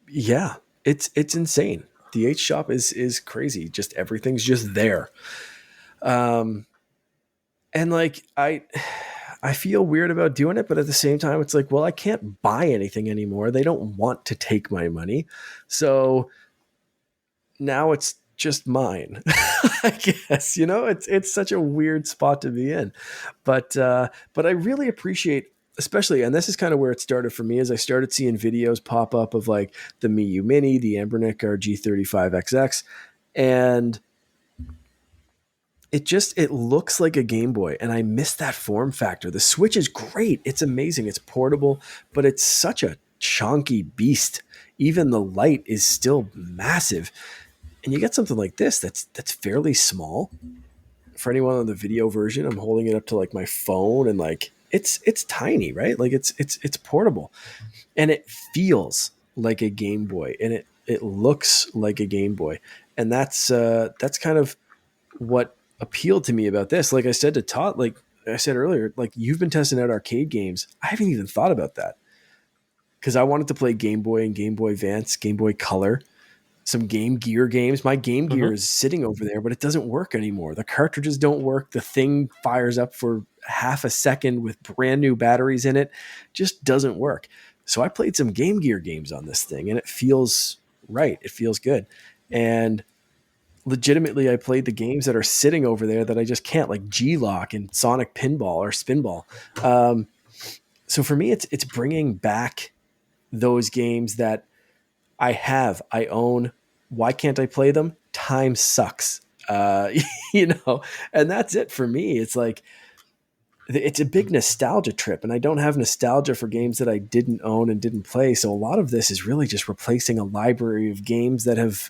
Yeah, it's insane. The H Shop is crazy. Just everything's just there. And like I feel weird about doing it, but at the same time, it's like, well, I can't buy anything anymore. They don't want to take my money. So now it's just mine, I guess. It's such a weird spot to be in. But I really appreciate, especially, and this is kind of where it started for me, as I started seeing videos pop up of like the Miyu Mini, the Ambernic RG35XX, and it looks like a Game Boy, and I miss that form factor. The Switch is great. It's amazing. It's portable, but it's such a chunky beast. Even the light is still massive. And you get something like this that's fairly small. For anyone on the video version, I'm holding it up to like my phone, and like it's tiny, right? Like it's portable, and it feels like a Game Boy, and it looks like a Game Boy, and that's kind of what appealed to me about this. Like I said to Todd, like I said earlier, like you've been testing out arcade games. I haven't even thought about that, because I wanted to play Game Boy and Game Boy Advance, Game Boy Color, some Game Gear games. My Game Gear is sitting over there, but it doesn't work anymore. The cartridges don't work. The thing fires up for half a second with brand new batteries in it. Just doesn't work. So I played some Game Gear games on this thing, and it feels right. It feels good. And legitimately, I played the games that are sitting over there that I just can't, like G-Lock and Sonic Pinball or Spinball. So for me, it's bringing back those games that I own. Why can't I play them? Time sucks. And that's it for me. It's like, it's a big nostalgia trip, and I don't have nostalgia for games that I didn't own and didn't play. So a lot of this is really just replacing a library of games that have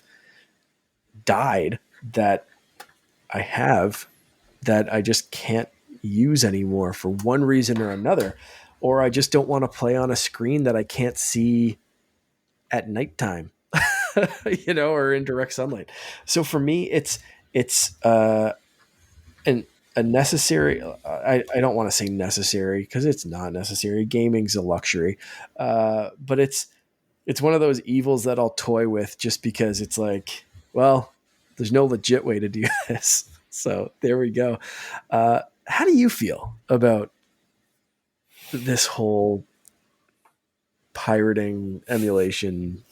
died that I have that I just can't use anymore for one reason or another, or I just don't want to play on a screen that I can't see at nighttime, or in direct sunlight. So for me, it's a necessary. I don't want to say necessary, because it's not necessary. Gaming's a luxury, but it's one of those evils that I'll toy with just because it's like, well, there's no legit way to do this. So there we go. How do you feel about this whole pirating emulation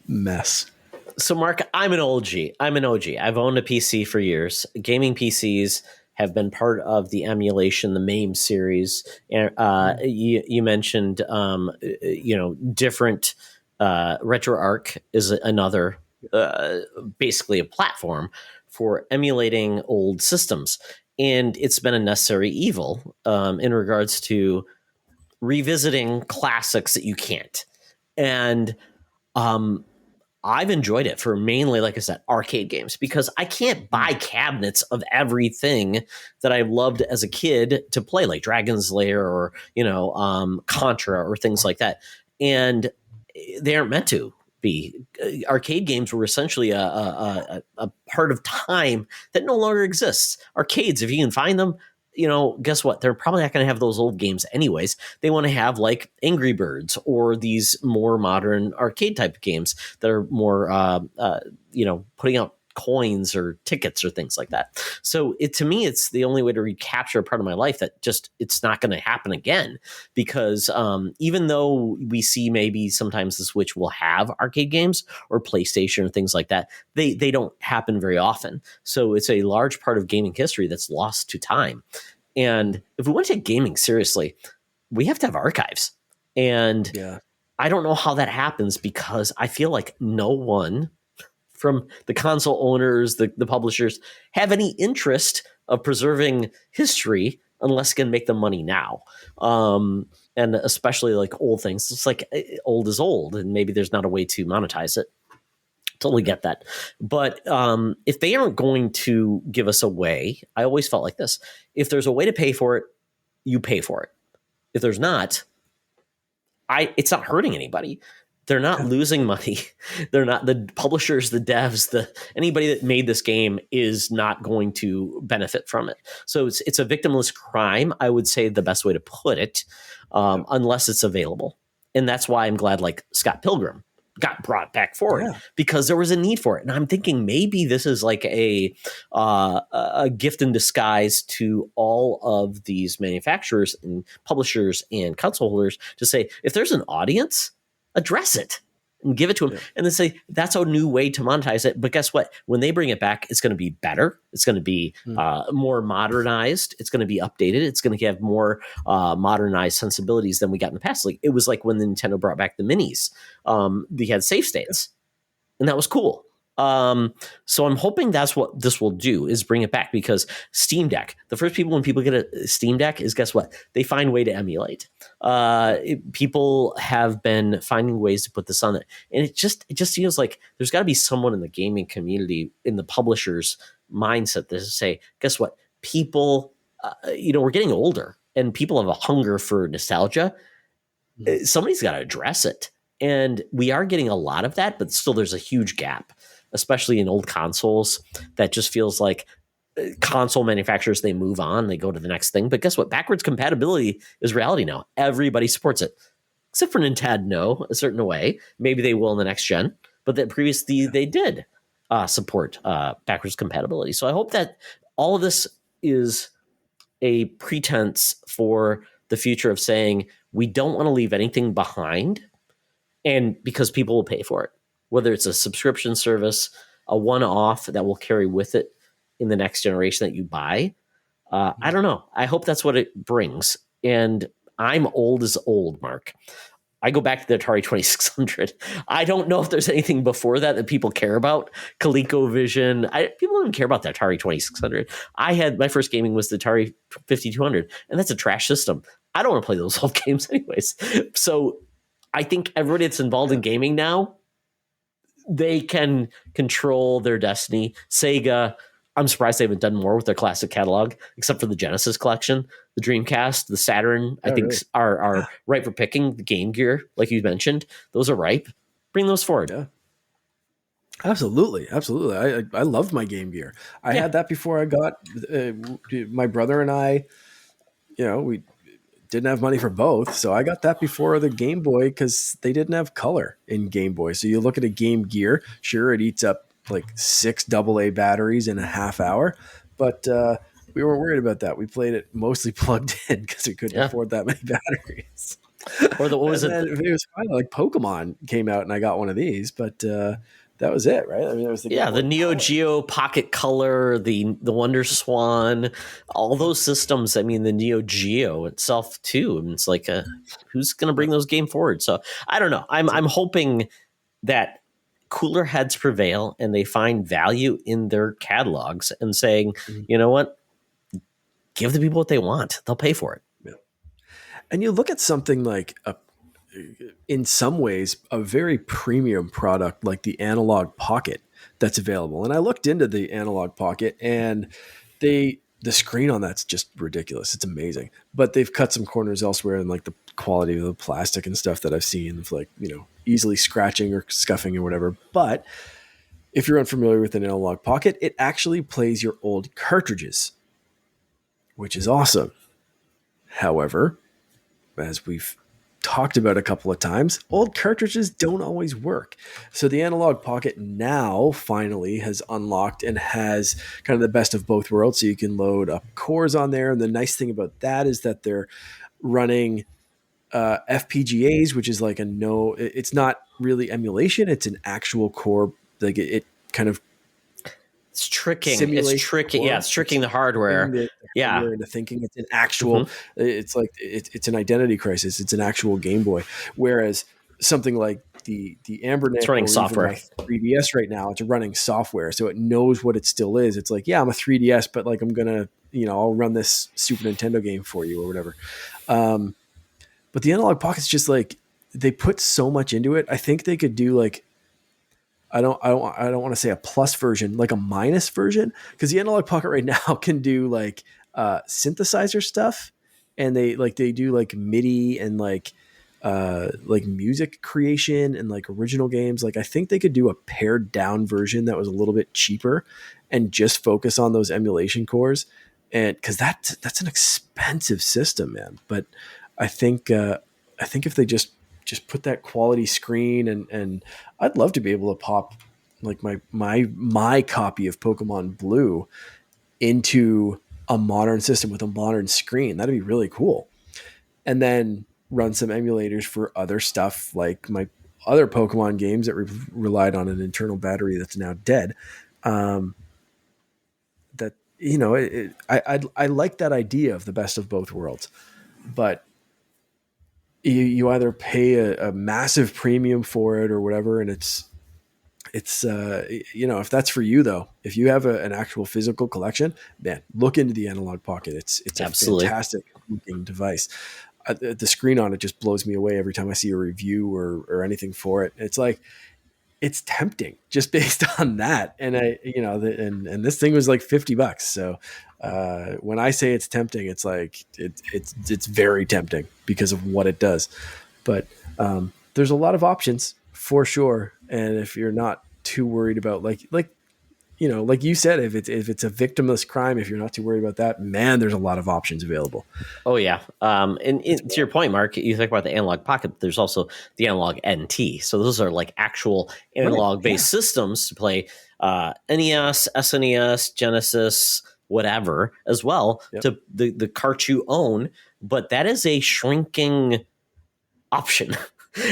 mess? So Mark, I'm an OG. I've owned a PC for years. Gaming PCs have been part of the emulation, the MAME series. You mentioned, different RetroArch is another, basically a platform for emulating old systems. And it's been a necessary evil in regards to revisiting classics that you can't. And I've enjoyed it for mainly, like I said, arcade games, because I can't buy cabinets of everything that I loved as a kid to play, like Dragon's Lair or, Contra or things like that. And they aren't meant to be. Arcade games were essentially a part of time that no longer exists. Arcades, if you can find them, guess what? They're probably not going to have those old games anyways. They want to have like Angry Birds or these more modern arcade type games that are more, putting out coins or tickets or things like that. So to me, it's the only way to recapture a part of my life that just, it's not going to happen again, because even though we see maybe sometimes the Switch will have arcade games or PlayStation or things like that, they don't happen very often. So it's a large part of gaming history that's lost to time. And if we want to take gaming seriously, we have to have archives. And I don't know how that happens, because I feel like no one from the console owners, the publishers, have any interest of preserving history unless it can make them money now. And especially like old things. It's like old is old, and maybe there's not a way to monetize it. Totally get that. But if they aren't going to give us a way, I always felt like this. If there's a way to pay for it, you pay for it. If there's not, it's not hurting anybody. They're not losing money. They're not, the publishers, the devs, anybody that made this game is not going to benefit from it. So it's a victimless crime, I would say, the best way to put it, unless it's available. And that's why I'm glad like Scott Pilgrim got brought back forward, because there was a need for it. And I'm thinking maybe this is like a gift in disguise to all of these manufacturers and publishers and console holders to say, if there's an audience, address it and give it to them, and then say that's a new way to monetize it. But guess what? When they bring it back, it's going to be better. It's going to be more modernized. It's going to be updated. It's going to have more modernized sensibilities than we got in the past. Like it was like when Nintendo brought back the minis. They had save states, and that was cool. So I'm hoping that's what this will do, is bring it back, because Steam Deck, the first people, when people get a Steam Deck, is guess what? They find a way to emulate. People have been finding ways to put this on it. And it just feels like there's got to be someone in the gaming community, in the publisher's mindset, to say, guess what? People, we're getting older and people have a hunger for nostalgia. Somebody's got to address it. And we are getting a lot of that, but still there's a huge gap, especially in old consoles, that just feels like console manufacturers, they move on, they go to the next thing. But guess what? Backwards compatibility is reality now. Everybody supports it, except for Nintendo, a certain way. Maybe they will in the next gen, but that previously they did support backwards compatibility. So I hope that all of this is a pretense for the future of saying we don't want to leave anything behind, and because people will pay for it. Whether it's a subscription service, a one-off that will carry with it in the next generation that you buy. I don't know. I hope that's what it brings. And I'm old as old, Mark. I go back to the Atari 2600. I don't know if there's anything before that people care about. ColecoVision. People don't care about the Atari 2600. My first gaming was the Atari 5200, and that's a trash system. I don't want to play those old games anyways. So I think everybody that's involved in gaming now, they can control their destiny. Sega, I'm surprised they haven't done more with their classic catalog, except for the Genesis collection, the Dreamcast, the Saturn. I think are ripe for picking. The Game Gear, like you mentioned, those are ripe. Bring those forward. Yeah. Absolutely. I loved my Game Gear. I had that before I got my brother and I. We didn't have money for both, so I got that before the Game Boy, because they didn't have color in Game Boy. So you look at a Game Gear, sure, it eats up like 6 AA batteries in a half hour, but we weren't worried about that. We played it mostly plugged in because we couldn't afford that many batteries. Or what was it? It was fine. Like Pokemon came out and I got one of these, but that was it, right? I mean, it was the Neo Geo Pocket Color, the Wonder Swan, all those systems. I mean, the Neo Geo itself too. And it's like, who's going to bring those games forward? So I don't know. I'm hoping that cooler heads prevail and they find value in their catalogs and saying, you know what, give the people what they want. They'll pay for it. Yeah. And you look at something like in some ways, a very premium product like the Analog Pocket that's available. And I looked into the Analog Pocket, and the screen on that's just ridiculous. It's amazing. But they've cut some corners elsewhere in like the quality of the plastic and stuff that I've seen of like, easily scratching or scuffing or whatever. But if you're unfamiliar with an analog pocket, it actually plays your old cartridges, which is awesome. However, as we've talked about a couple of times, old cartridges don't always work. So the analog pocket now finally has unlocked and has kind of the best of both worlds. So you can load up cores on there. And the nice thing about that is that they're running FPGAs, which is like it's not really emulation. It's an actual core. Like it kind of it's tricking. It's tricking. Yeah, it's tricking the hardware. Hardware into thinking it's an actual. It's like it's an identity crisis. It's an actual Game Boy. Whereas something like the Ambernic, it's running software. 3DS right now, it's running software, so it knows what it still is. It's like, yeah, I'm a 3DS, but like I'm gonna, I'll run this Super Nintendo game for you or whatever. But the analog pocket's just like they put so much into it. I think they could do like. I don't want to say a plus version, like a minus version, because the analog pocket right now can do like synthesizer stuff, and they do like MIDI and like music creation and like original games. Like I think they could do a pared down version that was a little bit cheaper and just focus on those emulation cores, and because that's an expensive system, man. But I think if they just put that quality screen and I'd love to be able to pop like my copy of Pokemon Blue into a modern system with a modern screen. That'd be really cool. And then run some emulators for other stuff like my other Pokemon games that relied on an internal battery that's now dead. I like that idea of the best of both worlds, but you either pay a massive premium for it or whatever. And it's if that's for you though, if you have an actual physical collection, man, look into the analog pocket. It's absolutely a fantastic looking device. The screen on it just blows me away every time I see a review or anything for it. It's like, it's tempting just based on that. And and this thing was like $50. So when I say it's tempting, it's like it's very tempting because of what it does. But there's a lot of options for sure. And if you're not too worried about like you said, if it's a victimless crime, if you're not too worried about that, man, there's a lot of options available. Oh yeah. And to your point, Mark, you think about the analog pocket, there's also the analog NT. So those are like actual analog based systems to play NES, SNES, Genesis, whatever as well. Yep. To the carts you own, but that is a shrinking option.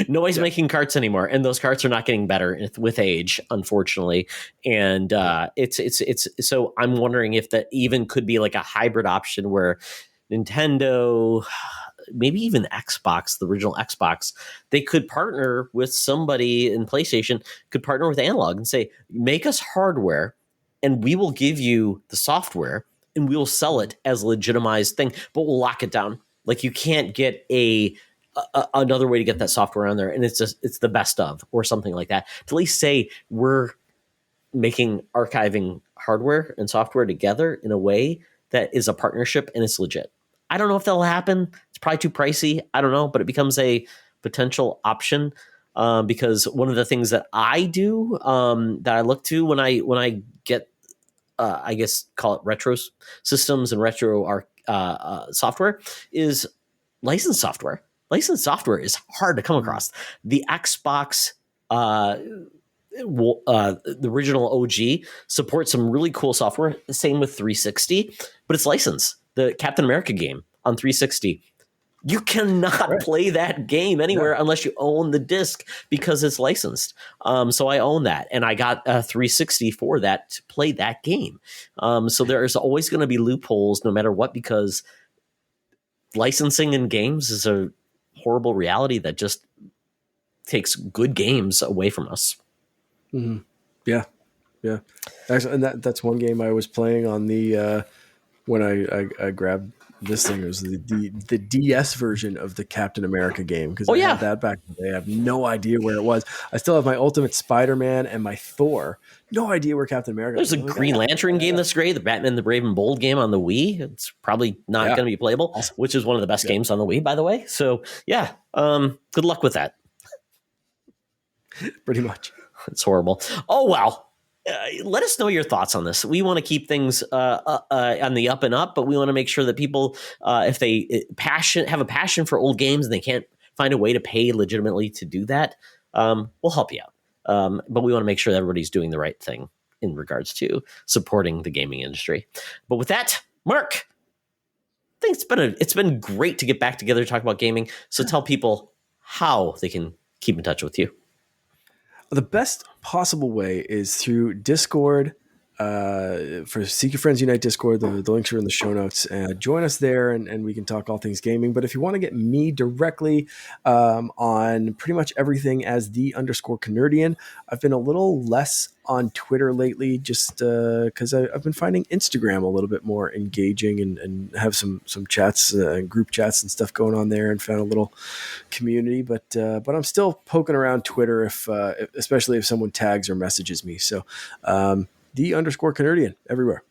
Nobody's making carts anymore, and those carts are not getting better with age, unfortunately. And it's so I'm wondering if that even could be like a hybrid option where Nintendo, maybe even Xbox, the original Xbox, they could partner with somebody in PlayStation, could partner with Analog and say, make us hardware, and we will give you the software, and we will sell it as a legitimized thing, but we'll lock it down. Like you can't get another way to get that software on there, and it's the best of or something like that. To at least say we're making archiving hardware and software together in a way that is a partnership and it's legit. I don't know if that'll happen. It's probably too pricey. I don't know, but it becomes a potential option because one of the things that I do that I look to when I get I guess call it retro systems and retro software is licensed software. Licensed software is hard to come across. The Xbox, the original OG, supports some really cool software. The same with 360, but it's licensed. The Captain America game on 360, you cannot play that game anywhere unless you own the disc because it's licensed. So I own that, and I got a 360 for that to play that game. So there's always going to be loopholes no matter what, because licensing in games is a horrible reality that just takes good games away from us. Mm-hmm. Yeah. Actually, and that's one game I was playing on the when I grabbed this thing. It was the DS version of the Captain America game, because I had that back in the day. I have no idea where it was. I still have my Ultimate Spider-Man and my Thor. No idea where Captain America was. There's a Green Lantern game that's great. The Batman the Brave and Bold game on the Wii. It's probably not going to be playable, which is one of the best games on the Wii, by the way. So good luck with that. Pretty much. It's horrible. Oh, well. Let us know your thoughts on this. We want to keep things on the up and up, but we want to make sure that people, if they have a passion for old games and they can't find a way to pay legitimately to do that, we'll help you out. But we want to make sure that everybody's doing the right thing in regards to supporting the gaming industry. But with that, Mark, I think it's been great to get back together to talk about gaming. So tell people how they can keep in touch with you. The best possible way is through Discord. For Secret Friends Unite Discord, the links are in the show notes. Join us there, and we can talk all things gaming. But if you want to get me directly on pretty much everything as _Canardian, I've been a little less on Twitter lately, just because I've been finding Instagram a little bit more engaging and have some chats and group chats and stuff going on there, and found a little community. But I'm still poking around Twitter, especially if someone tags or messages me. So. _Canardian everywhere.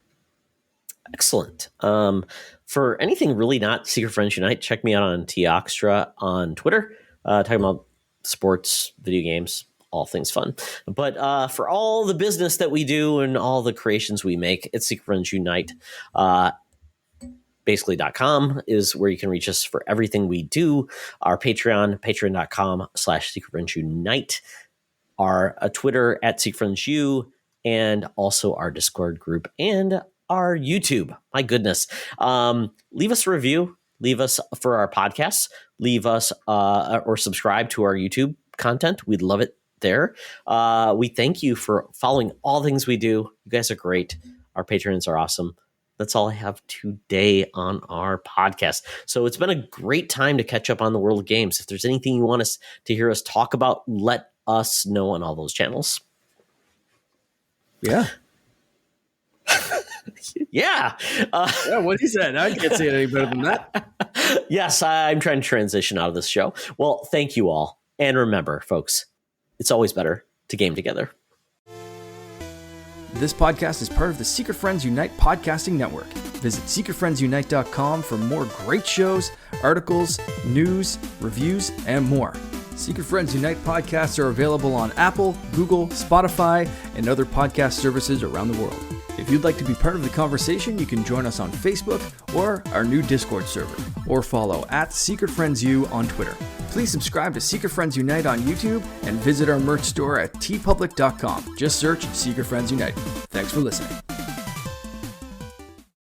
Excellent. For anything really not Secret Friends Unite, check me out on Toxtra on Twitter, talking about sports, video games, all things fun. But for all the business that we do and all the creations we make, it's Secret Friends Unite. Basically.com is where you can reach us for everything we do. Our Patreon, patreon.com/Secret Friends Unite. Our Twitter @SecretFriendsU. And also our Discord group and our YouTube. My goodness. Leave us a review. Leave us for our podcasts. Leave us or subscribe to our YouTube content. We'd love it there. We thank you for following all things we do. You guys are great. Our patrons are awesome. That's all I have today on our podcast. So it's been a great time to catch up on the world of games. If there's anything you want us to hear us talk about, let us know on all those channels. Yeah. Yeah. Yeah, what he said. I can't say it any better than that. Yes, I'm trying to transition out of this show. Well, thank you all. And remember, folks, it's always better to game together. This podcast is part of the Secret Friends Unite podcasting network. Visit secretfriendsunite.com for more great shows, articles, news, reviews, and more. Secret Friends Unite podcasts are available on Apple, Google, Spotify, and other podcast services around the world. If you'd like to be part of the conversation, you can join us on Facebook or our new Discord server, or follow @SecretFriendsU on Twitter. Please subscribe to Secret Friends Unite on YouTube and visit our merch store at tpublic.com. Just search Secret Friends Unite. Thanks for listening.